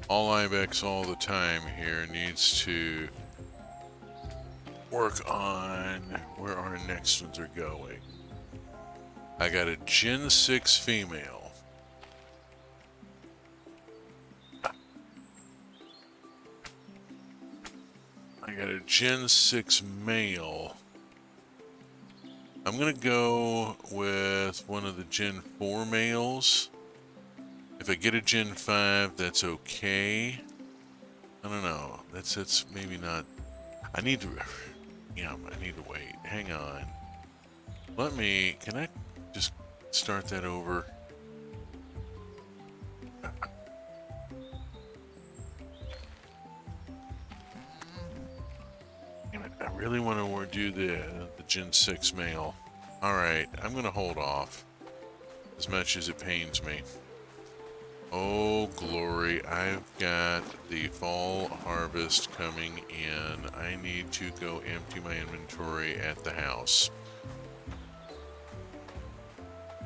All ibex all the time here needs to work on where our next ones are going. I got a Gen 6 female. I got a Gen 6 male. I'm gonna go with one of the Gen 4 males. If I get a Gen 5, that's okay. I don't know. That's maybe not. I need to. Yeah, I need to wait. Hang on. Can I just start that over? Damn it, I really want to do the Gen 6 male. Alright, I'm going to hold off. As much as it pains me. Oh, glory. I've got the fall harvest coming in. I need to go empty my inventory at the house.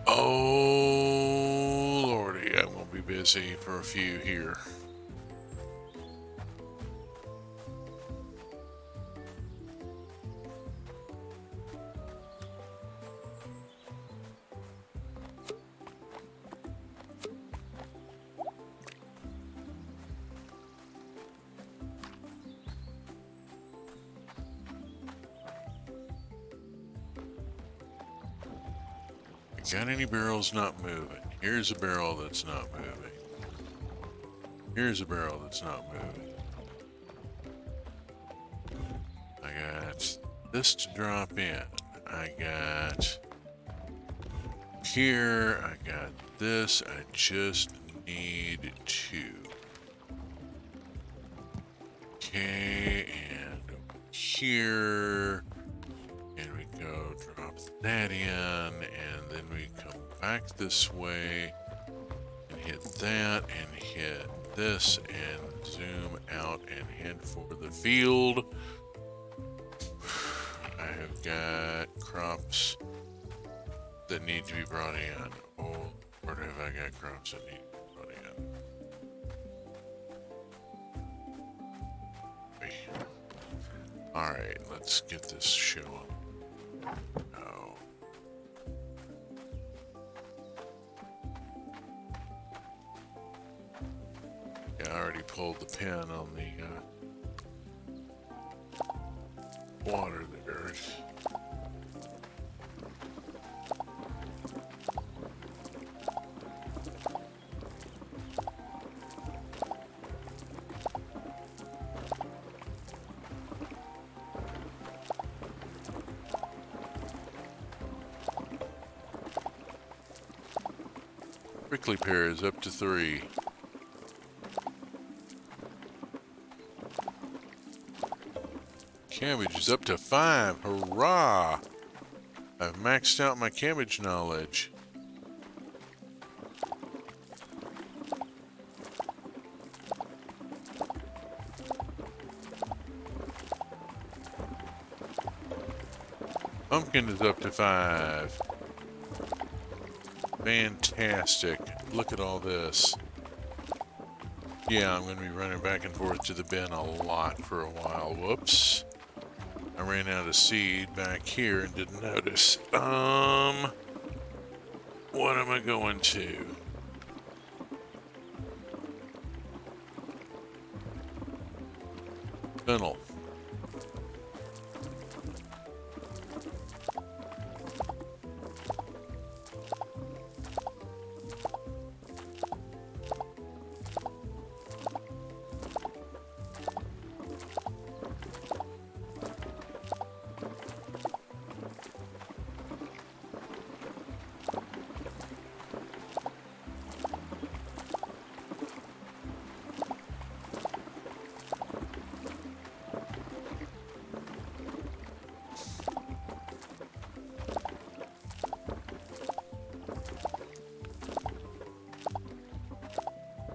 Oh, lordy. I'm going to be busy for a few here. Got any barrels not moving? Here's a barrel that's not moving. Here's a barrel that's not moving. I got this to drop in. I got here, I got this, I just need to. Okay, and over here, and we go drop that in, and then we come back this way, and hit that, and hit this, and zoom out and head for the field. I have got crops that need to be brought in. Oh, where have I got crops that need to be brought in? Alright, let's get this show up. Oh. Yeah, I already pulled the pin on the water there. Prickly pears up to 3. Cabbage is up to 5. Hurrah! I've maxed out my cabbage knowledge. Pumpkin is up to 5. Fantastic. Look at all this. Yeah, I'm going to be running back and forth to the bin a lot for a while. Whoops. I ran out of seed back here and didn't notice. What am I going to? Fennel.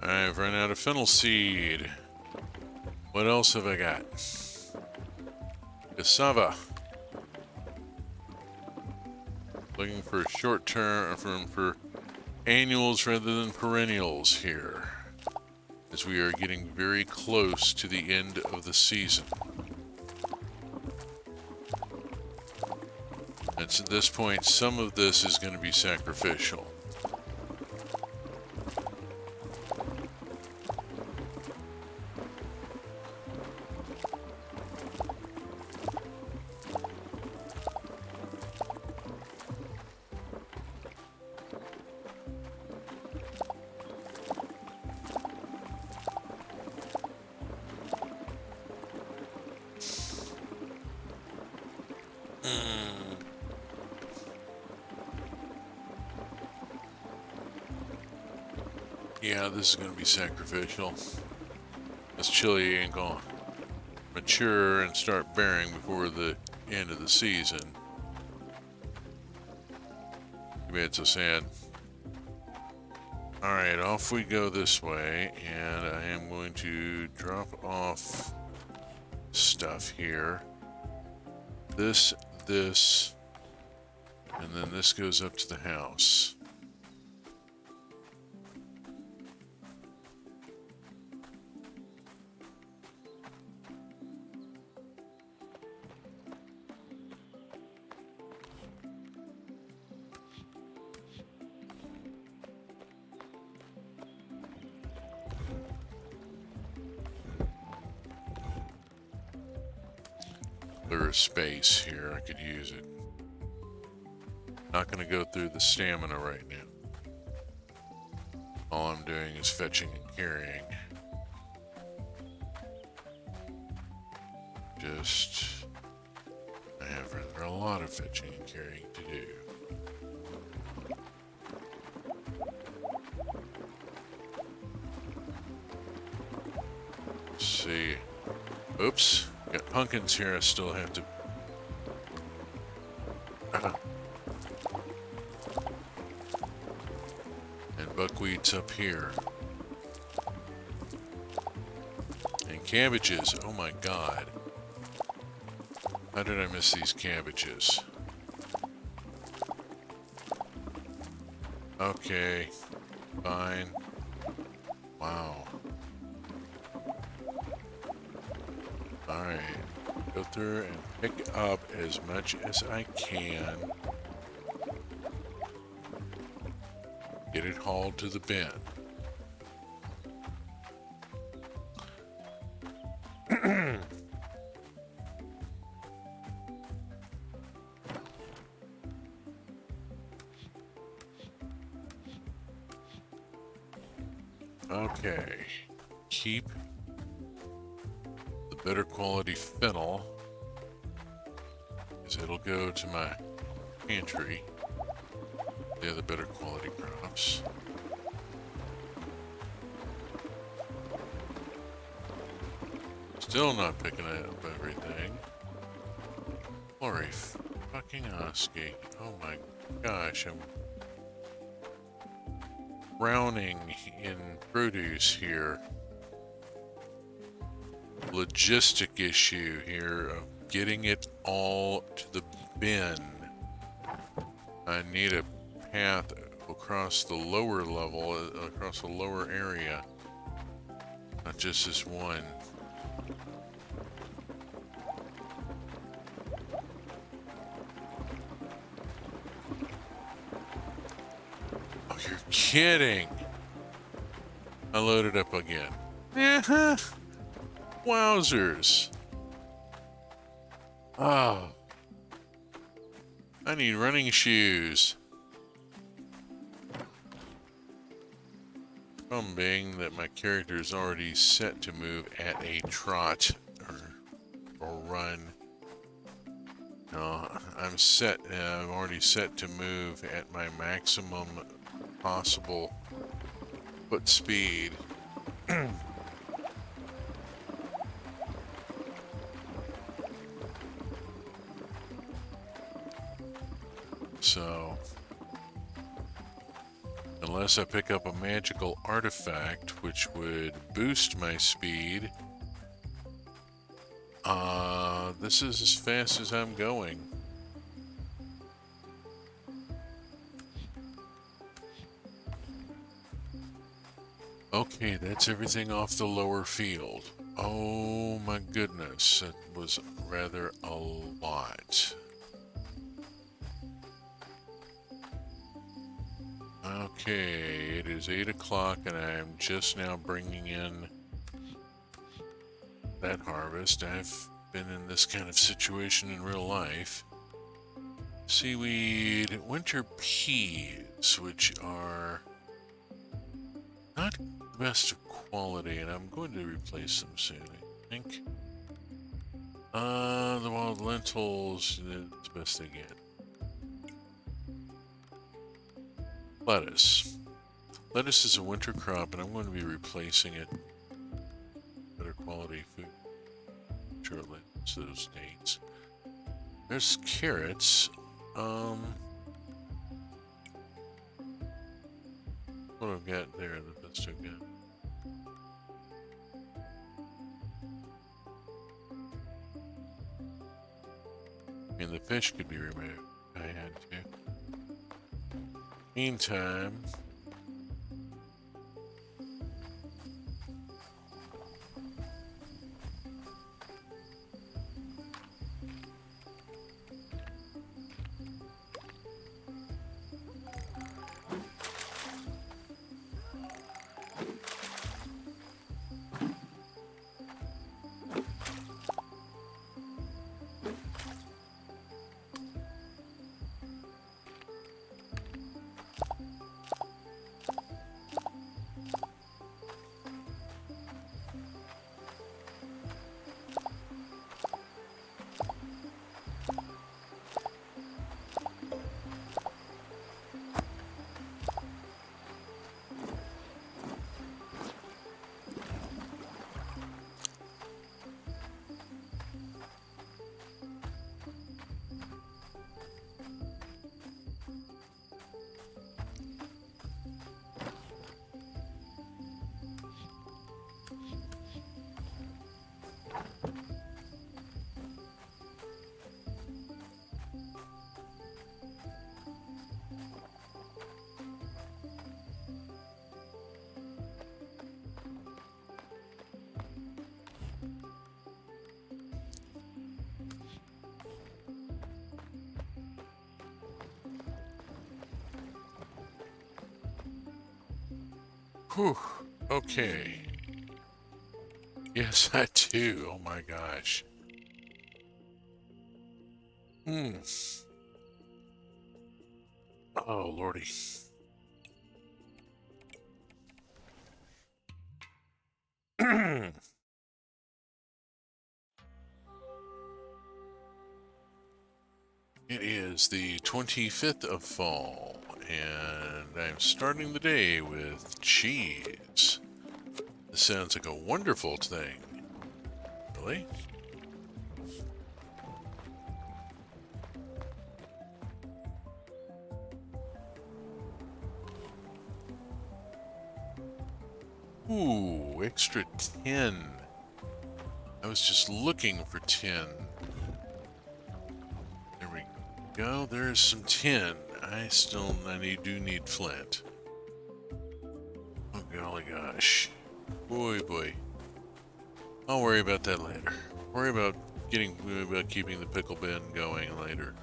I've run out of fennel seed. What else have I got? Cassava. Looking for short term, for annuals rather than perennials here, as we are getting very close to the end of the season. And at this point, some of this is going to be sacrificial. Yeah, this is going to be sacrificial. This chili ain't going to mature and start bearing before the end of the season. Too bad, so sad. Alright, off we go this way, and I am going to drop off stuff here. This, and then this goes up to the house. Clear space here, I could use it. Not going to go through the stamina right now. All I'm doing is fetching and carrying. Just, I have rather a lot of fetching and carrying to do. Let's see. Oops. Got pumpkins here I still have to... and buckwheats up here. And cabbages. Oh my god. How did I miss these cabbages? Okay. Fine. Wow. Alright. Go through and pick up as much as I can. Get it hauled to the bin. Okay. Keep the better quality fennel, because it'll go to my pantry. The other better quality crops. Still not picking up everything. Glory fucking Oski. Oh my gosh, I'm drowning in produce here. Logistic issue here of getting it all to the bin. I need a path across the lower level, across the lower area. Not just this one. Oh, you're kidding. I loaded up again. Wowzers. Oh. I need running shoes. Problem being that my character is already set to move at a trot or run. No, I'm already set to move at my maximum possible foot speed. So, unless I pick up a magical artifact which would boost my speed, this is as fast as I'm going. Okay, that's everything off the lower field. Oh my goodness, that was rather a lot. Okay, it is 8 o'clock and I am just now bringing in that harvest. I've been in this kind of situation in real life. Seaweed, winter peas, which are not the best of quality, and I'm going to replace them soon, I think. The wild lentils, it's the best they get. Lettuce. Lettuce is a winter crop, and I'm going to be replacing it with better quality food shortly. So those dates. There's carrots. What I've got there, the best I've got. I mean, the fish could be removed. I had to. Meantime, Whew. Okay. Yes, I do. Oh my gosh. Hmm. Oh, lordy. It is the 25th of fall, and I'm starting the day with cheese. This sounds like a wonderful thing. Really? Ooh, extra 10. I was just looking for 10. There we go. There's some 10. I do need flint. Oh golly gosh. Boy. I'll worry about that later. Worry about keeping the pickle bin going later.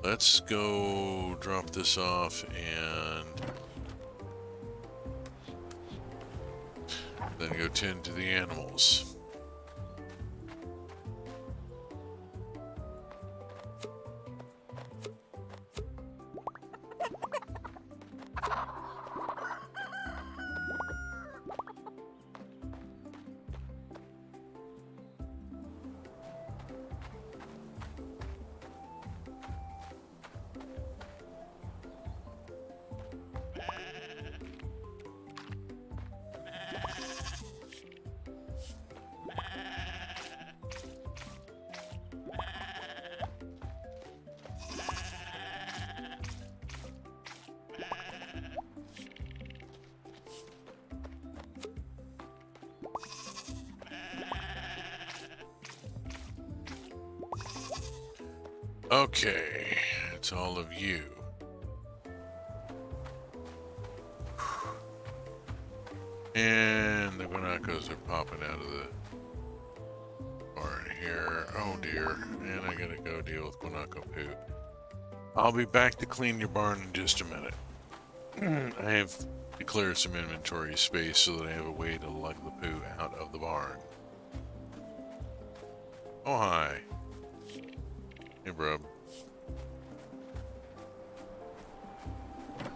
Let's go drop this off and then go tend to the animals. Okay, it's all of you. And the guanacos are popping out of the barn here. Oh dear, and I gotta go deal with guanaco poo. I'll be back to clean your barn in just a minute. I have to clear some inventory space so that I have a way to lug the poo out of the barn. Oh hi. Hey Brub.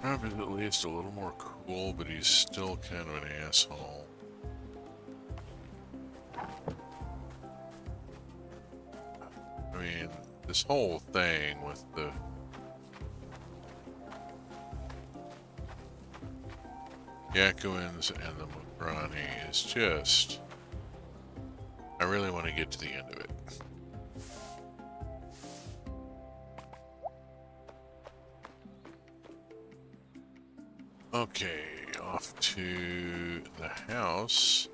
Brub is at least a little more cool, but he's still kind of an asshole. I mean, this whole thing with the Yakuins and the Makrani is just... I really want to get to the end of it. Okay, off to the house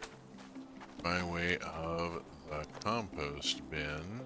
by way of the compost bin.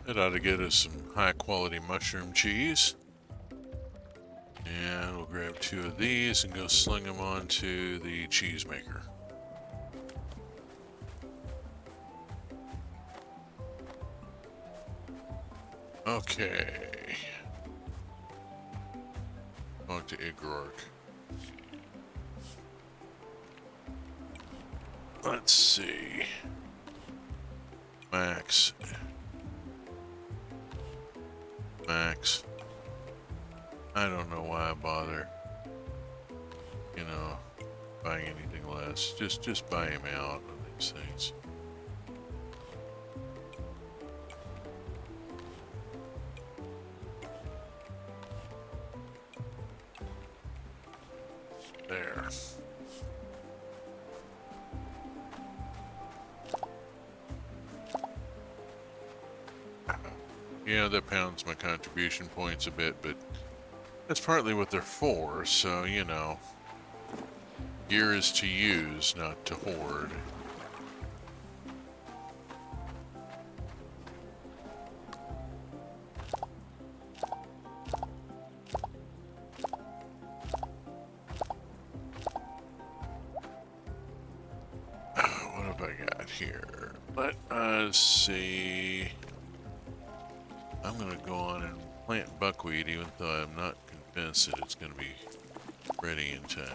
That ought to get us some high quality mushroom cheese. And we'll grab 2 of these and go sling them onto the cheese maker. Okay. On to Igrork. Let's see. Max. I don't know why I bother, you know, buying anything less. Just buy him out of these things. There. Yeah, that pounds my contribution points a bit, but that's partly what they're for, so, you know. Gear is to use, not to hoard. What have I got here? Let us see. I'm gonna go on and plant buckwheat, even though I'm not convinced that it's gonna be ready in time.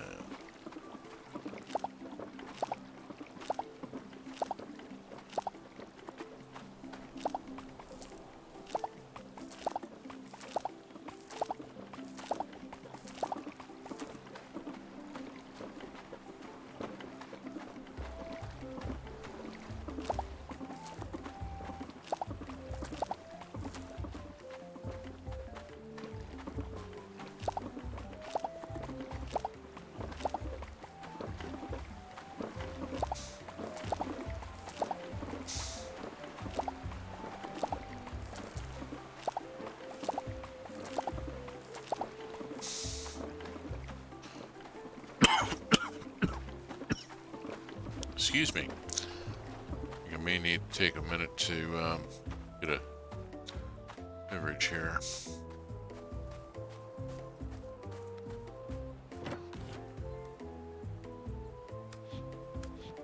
Excuse me. I may need to take a minute to get a beverage here.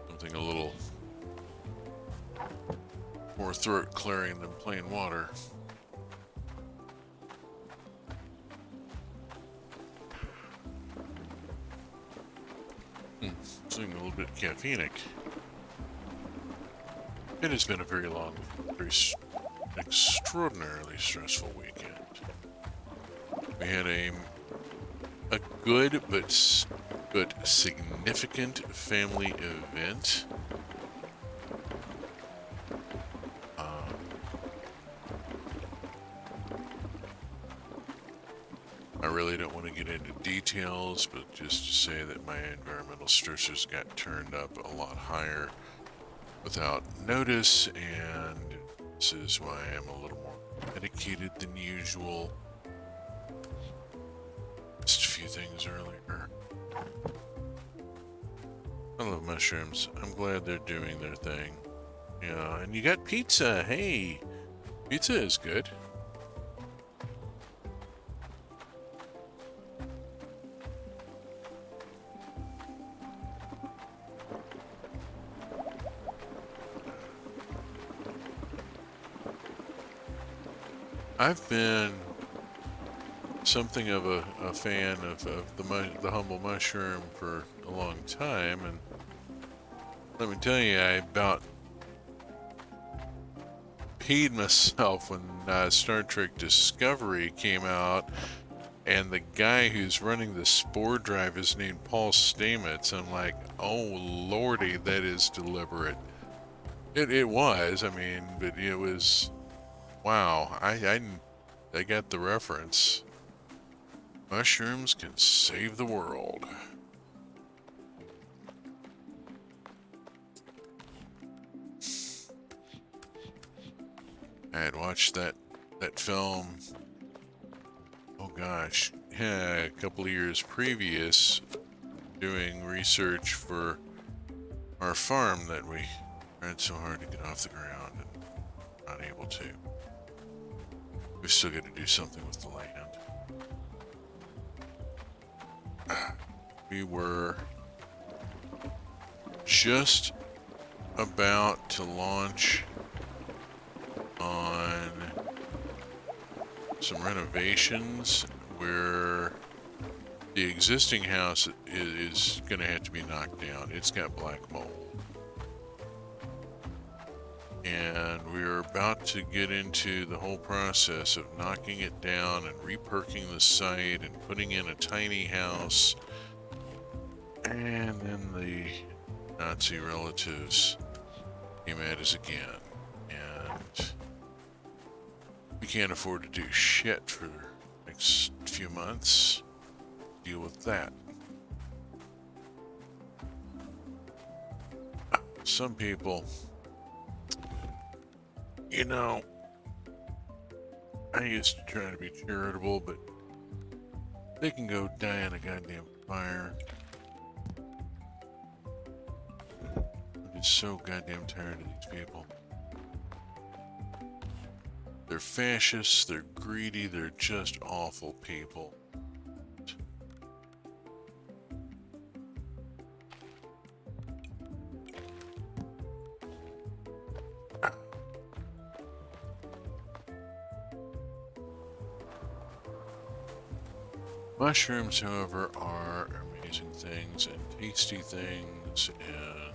Something a little more throat clearing than plain water. Something a little bit caffeinic. It has been a very long, very extraordinarily stressful weekend. We had a good but significant family event. I really don't want to get into details, but just to say that my environmental stressors got turned up a lot higher without notice, and this is why I'm a little more medicated than usual. Just a few things earlier. I love mushrooms. I'm glad they're doing their thing. Yeah, and you got pizza. Hey, pizza is good. I've been something of a fan of the humble mushroom for a long time, and let me tell you, I about peed myself when Star Trek Discovery came out, and the guy who's running the spore drive is named Paul Stamets. I'm like, oh lordy, that is deliberate. It was, I mean, but it was, wow, I got the reference. Mushrooms can save the world. I had watched that film, oh gosh, yeah, a couple of years previous, doing research for our farm that we tried so hard to get off the ground and not able to. We've still got to do something with the land. We were just about to launch on some renovations where the existing house is going to have to be knocked down. It's got black mold. and we're about to get into the whole process of knocking it down and reperking the site and putting in a tiny house. And then the Nazi relatives came at us again, and we can't afford to do shit for the next few months. Deal with that. Some people, you know, I used to try to be charitable, but they can go die in a goddamn fire. I'm just so goddamn tired of these people. They're fascists, they're greedy, they're just awful people. Mushrooms, however, are amazing things and tasty things, and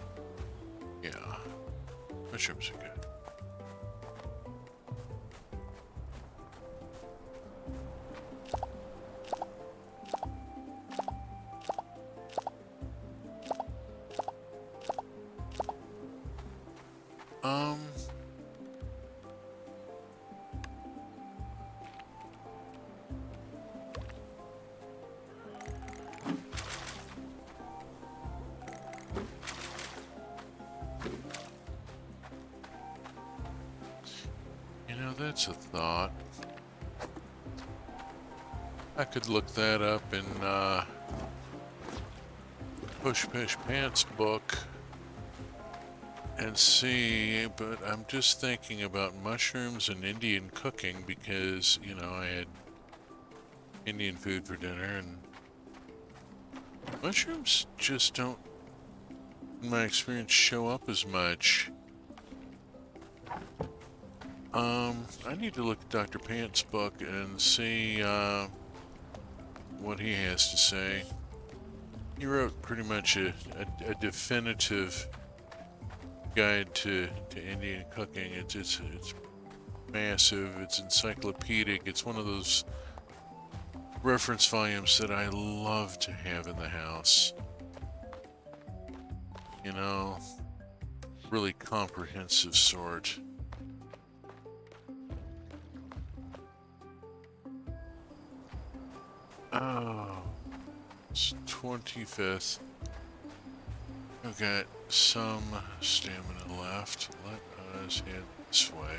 yeah, mushrooms are good. You know, that's a thought. I could look that up in Push Pants book and see, but I'm just thinking about mushrooms and Indian cooking because, you know, I had Indian food for dinner, and mushrooms just don't, in my experience, show up as much. I need to look at Dr. Pants' book and see what he has to say. He wrote pretty much a definitive guide to Indian cooking. It's massive, it's encyclopedic, it's one of those reference volumes that I love to have in the house. You know, really comprehensive sort. Oh, it's 25th. I've got some stamina left. Let us head this way.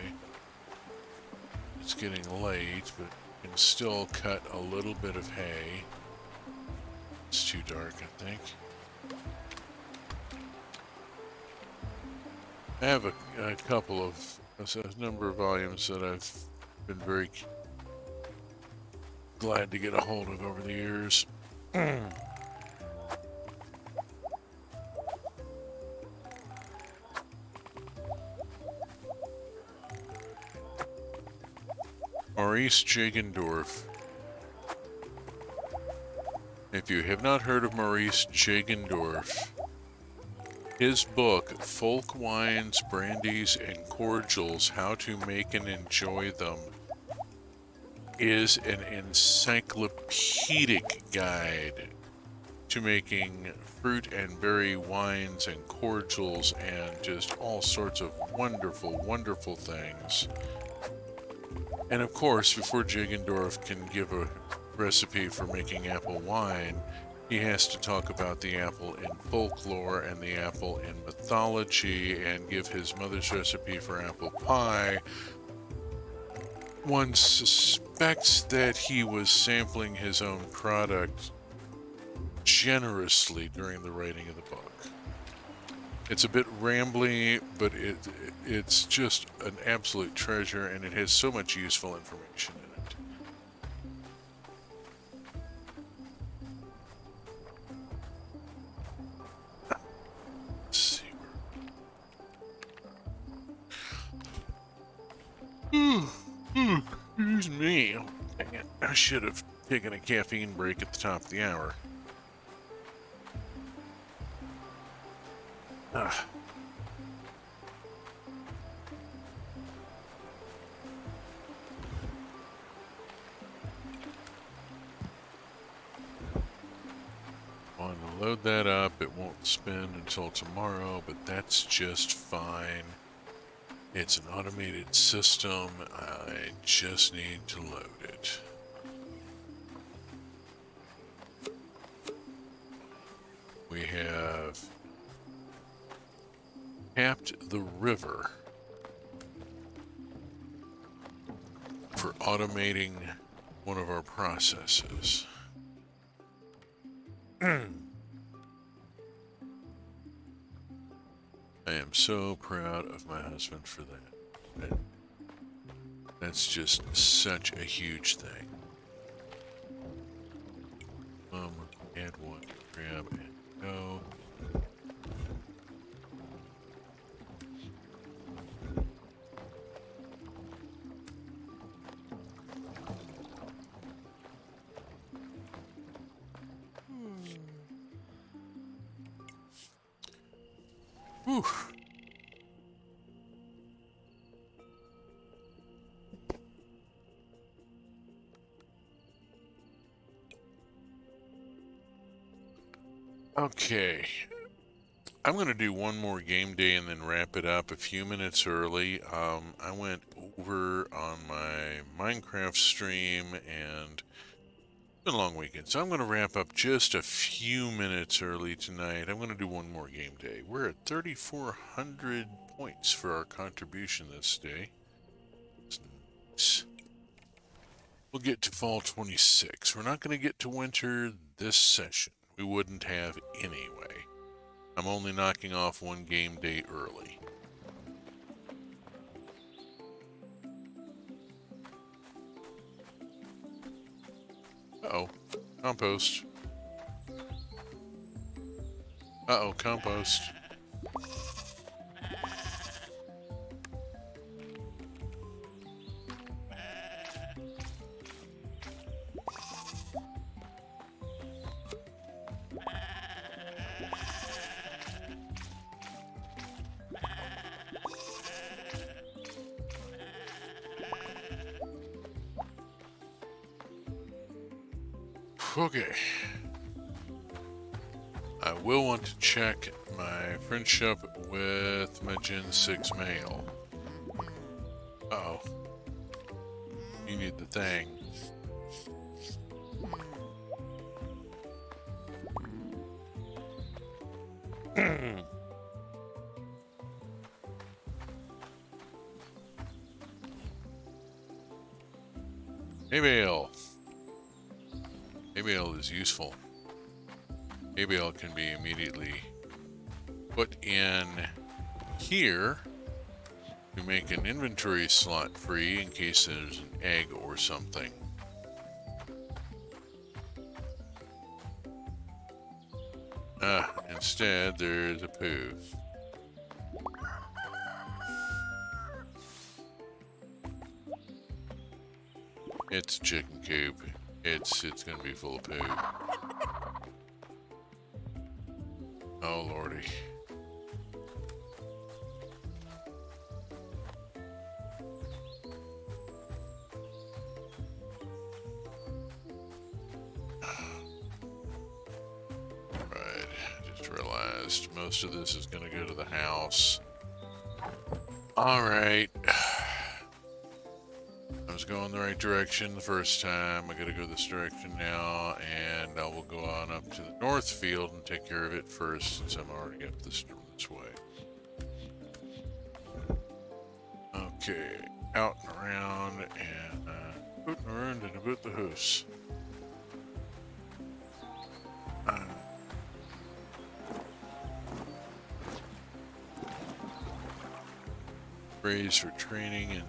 It's getting late, but can still cut a little bit of hay. It's too dark, I think. I have a couple of, a number of volumes that I've been very glad to get a hold of over the years. Maurice Jagendorf. If you have not heard of Maurice Jagendorf, his book, Folk Wines, Brandies, and Cordials, How to Make and Enjoy Them, is an encyclopedic guide to making fruit and berry wines and cordials and just all sorts of wonderful, wonderful things. And of course, before Jagendorf can give a recipe for making apple wine, he has to talk about the apple in folklore and the apple in mythology and give his mother's recipe for apple pie. One suspects that he was sampling his own product generously during the writing of the book. It's a bit rambly, but it's just an absolute treasure, and it has so much useful information in it. Let's see. Excuse me. Dang it. I should have taken a caffeine break at the top of the hour. load that up. It won't spin until tomorrow, but that's just fine. It's an automated system. I just need to load it. We have tapped the river for automating one of our processes. I am so proud of my husband for that. That's just such a huge thing. Add one, grab and go. Whew. Okay. I'm going to do one more game day and then wrap it up a few minutes early. I went over on my Minecraft stream and it's been a long weekend, so I'm going to wrap up just a few minutes early tonight. I'm going to do one more game day. We're at 3,400 points for our contribution this day. Nice. We'll get to fall 26. We're not going to get to winter this session. We wouldn't have anyway. I'm only knocking off one game day early. Uh-oh. Compost. Uh-oh, compost. Okay. I will want to check my friendship with my Gen 6 male. Uh-oh. You need the thing. Hey, Bale. Hey, Bale is useful. Hay bale can be immediately put in here to make an inventory slot free in case there's an egg or something. Instead there's a poo. It's a chicken coop. It's gonna be full of poo. Oh lordy. Right, just realized most of this is gonna go to the house. Alright. I was going the right direction the first time. I gotta go this direction now, and I will go on up to the north field and take care of it first since I'm already up this way. Okay, out and around and booting around and about the house. Praise for training in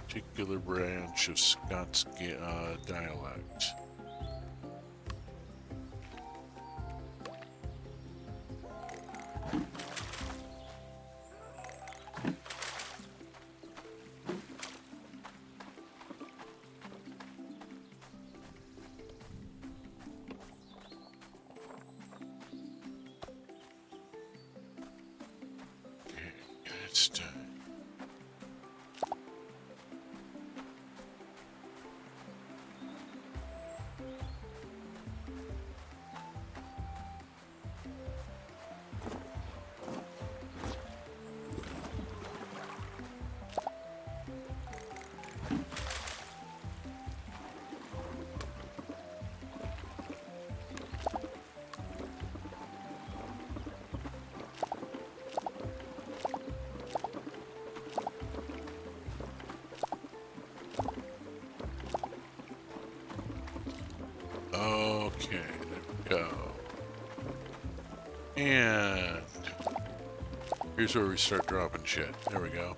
particular branch of Scots dialect. Okay, it's time. Okay, there we go. And here's where we start dropping shit. There we go.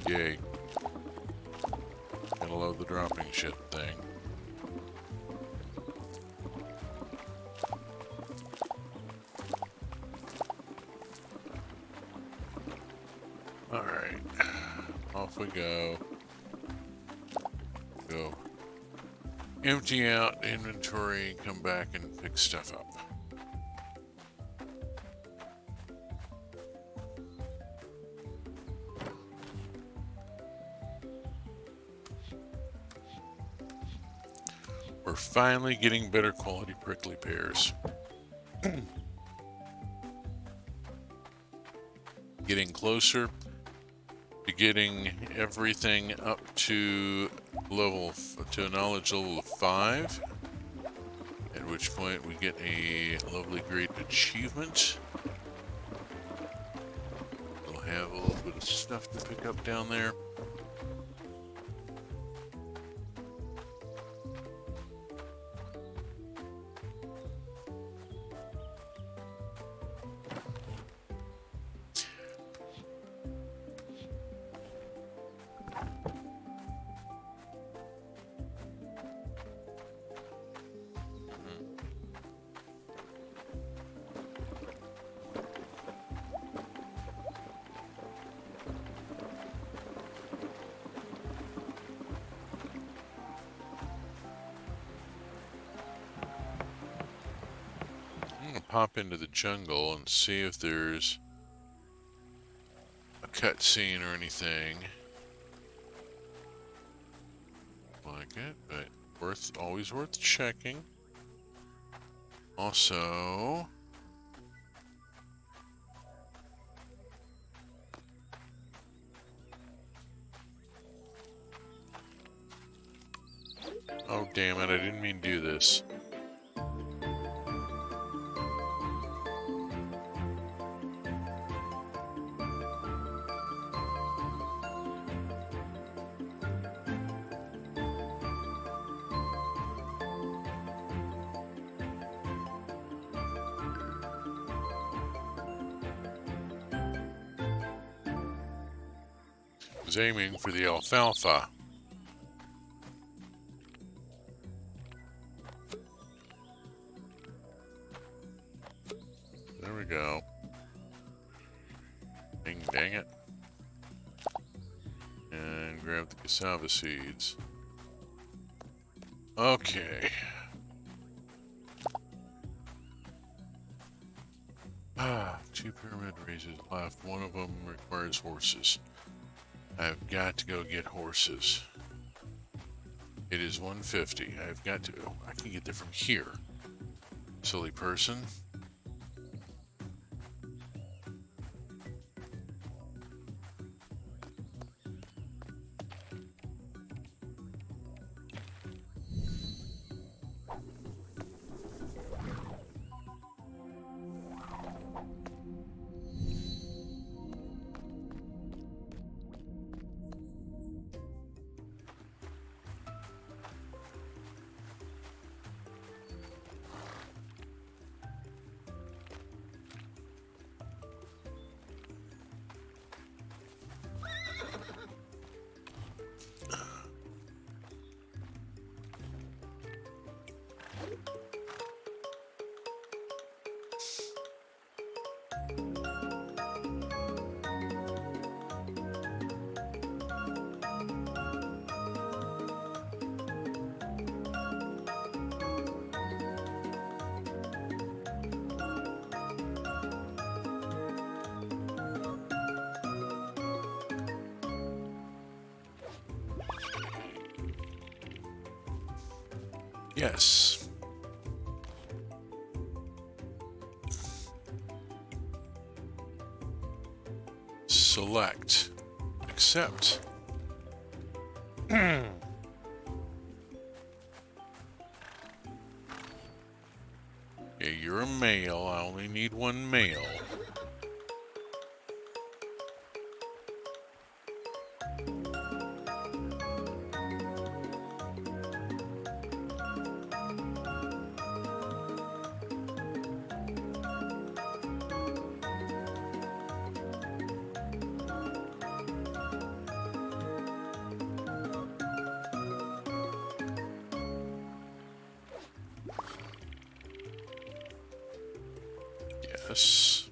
Yay. Gotta love the dropping shit thing. Alright. Off we go. Go. Empty out inventory, come back and pick stuff up. We're finally getting better quality prickly pears. Getting closer to getting everything up to a knowledge level of 5, at which point we get a lovely great achievement. We'll have a little bit of stuff to pick up down there. Pop into the jungle and see if there's a cutscene or anything like it, but always worth checking. Also, oh damn it, I didn't mean to do this. Was aiming for the alfalfa. There we go. Dang it. And grab the cassava seeds. Okay. Two pyramid races left. One of them requires horses. I've got to go get horses. It is 150. I've got to... Oh, I can get there from here. Silly person. Yes. Select. Accept. Yeah, you're a male. I only need one male. this.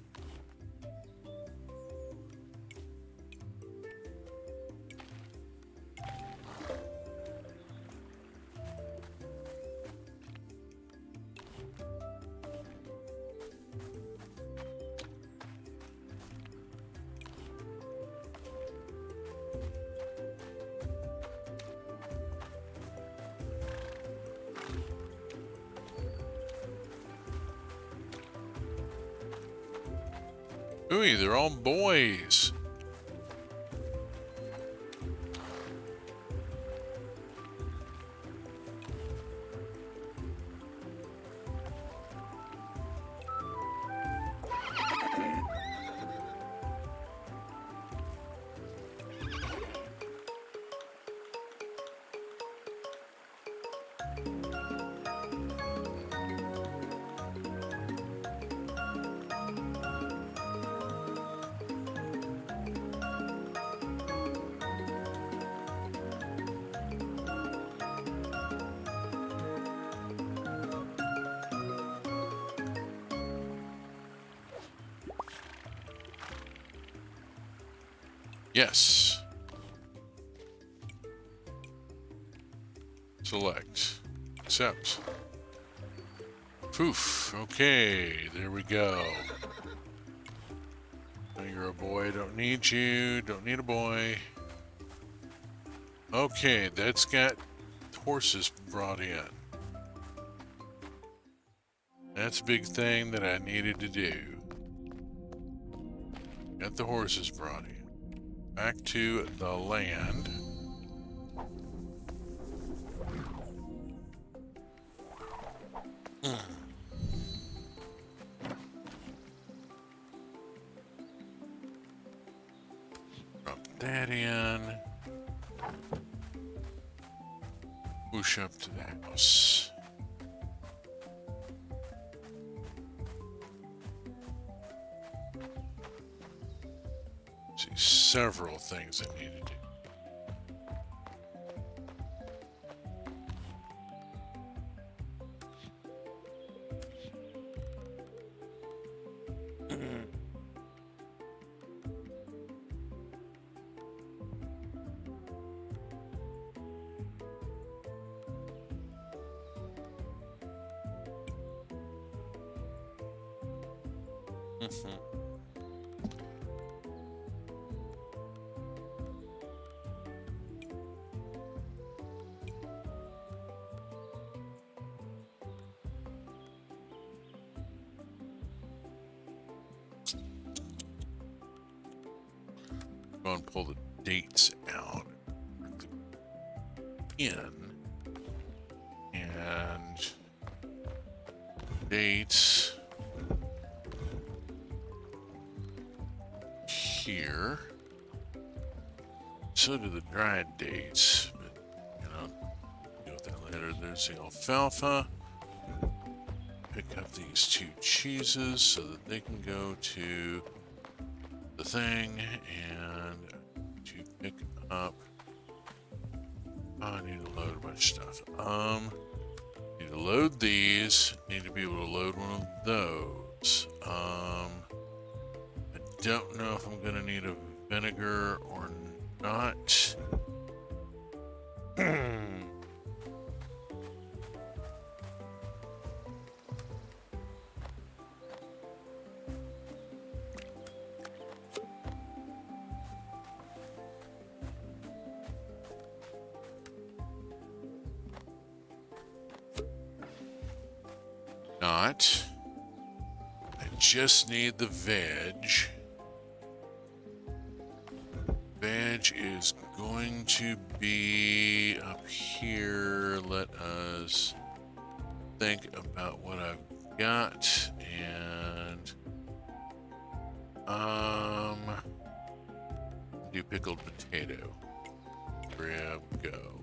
Ooh, they're all boys. Yes. Select. Accept. Poof. Okay, there we go. Now you're a boy. Don't need you. Don't need a boy. Okay, that's got horses brought in. That's a big thing that I needed to do. Got the horses brought in. Back to the land. Drop that in. Push up to the house. See several things I need to do. Go and pull the dates out. In and dates here. So do the dried dates, but you know, deal with that later. There's the alfalfa. Pick up these two cheeses so that they can go to the thing, and to pick up. Oh, I need to load a bunch of stuff. Need to load these. Need to be able to load one of those. I don't know if I'm gonna need a vinegar or not. Not. I just need the veg. Veg is going to be up here. Let us think about what I've got and do pickled potato. Grab, go.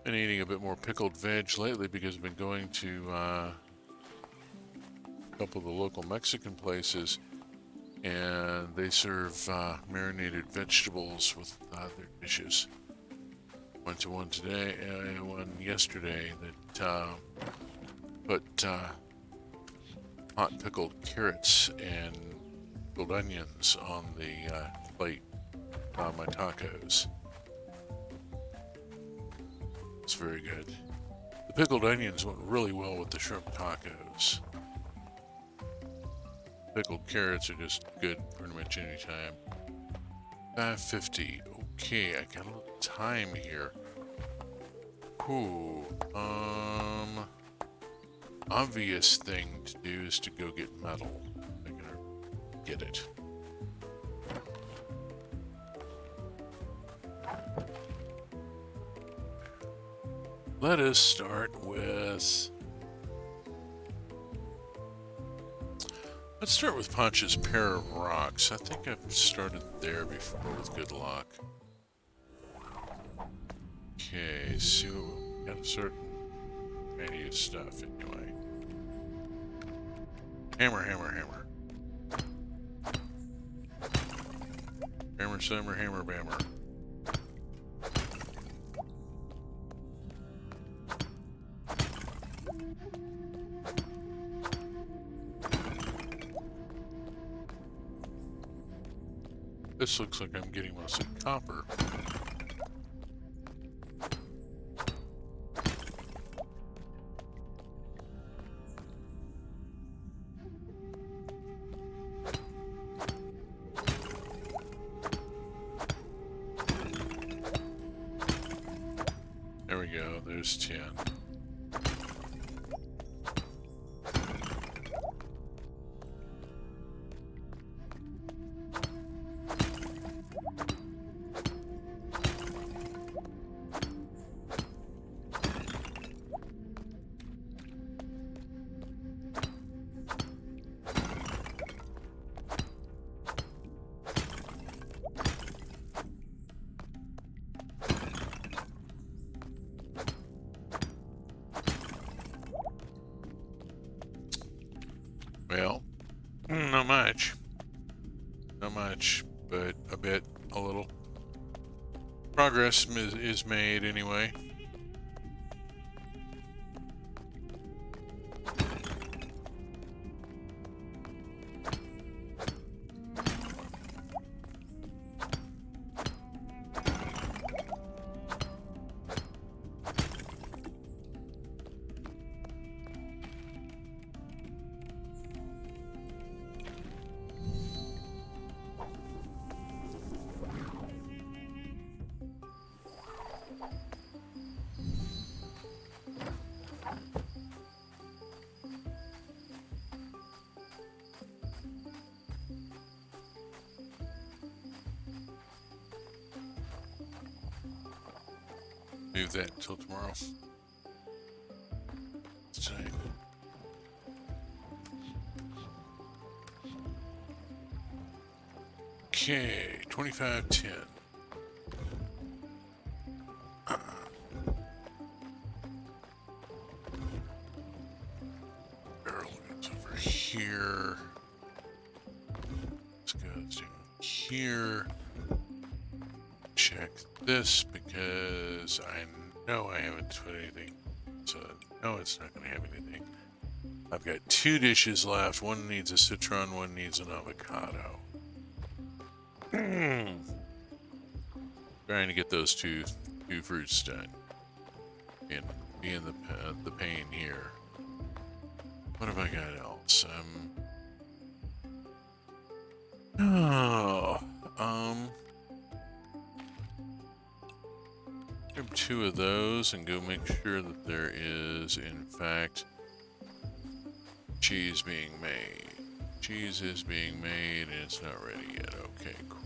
Been eating a bit more pickled veg lately because I've been going to a couple of the local Mexican places, and they serve marinated vegetables with their dishes. Went to one today, one yesterday that put hot pickled carrots and pickled onions on the plate on my tacos. It's very good. The pickled onions went really well with the shrimp tacos. Pickled carrots are just good pretty much any time. 550. Okay, I got a little time here. Ooh, obvious thing to do is to go get metal. I gotta get it. Let us start with... Let's start with Pacha's pair of rocks. I think I've started there before with good luck. Okay, so got a certain variety of stuff anyway. Hammer, hammer, hammer. Hammer, summer, hammer, bammer. This looks like I'm getting mostly copper. There we go, there's 10. Well, not much. Not much, but a bit, a little. Progress is made anyway. Move that until tomorrow. Tonight. Okay, 2510. Barrel goes over here. Let's go down here. Check this because I know I haven't put anything. So no, it's not going to have anything. I've got 2 dishes left. One needs a citron, one needs an avocado. Trying to get those two fruits done. And being the pain here. What have I got else? Grab 2 of those and go make sure that there is, in fact, cheese being made. Cheese is being made and it's not ready yet. Okay, cool.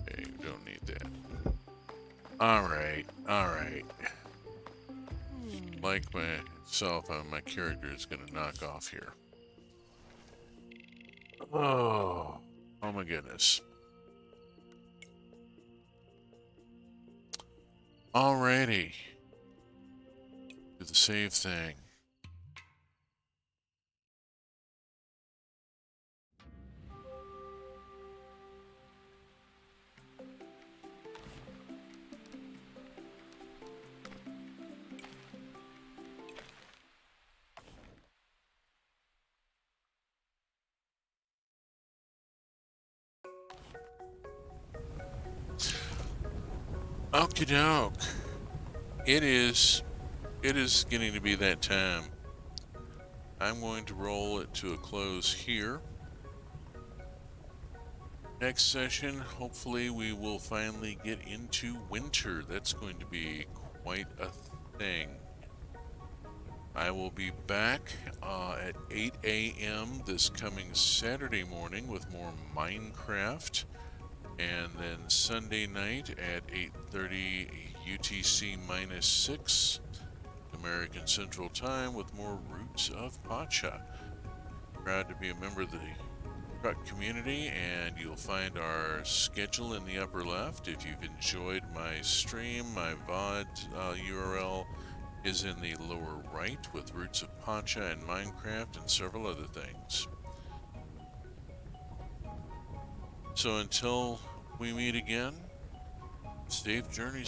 Okay, don't need that. Alright, alright. Like myself, my character is gonna knock off here. Oh my goodness. Alrighty. Do the save thing. Okie doke. It is getting to be that time. I'm going to roll it to a close here. Next session, hopefully we will finally get into winter. That's going to be quite a thing. I will be back at 8 a.m. this coming Saturday morning with more Minecraft, and then Sunday night at 8:30 UTC minus 6 American Central Time with more Roots of Pacha. Proud to be a member of the truck community, and you'll find our schedule in the upper left. If you've enjoyed my stream, my VOD URL is in the lower right with Roots of Pacha and Minecraft and several other things. So until we meet again, safe journeys.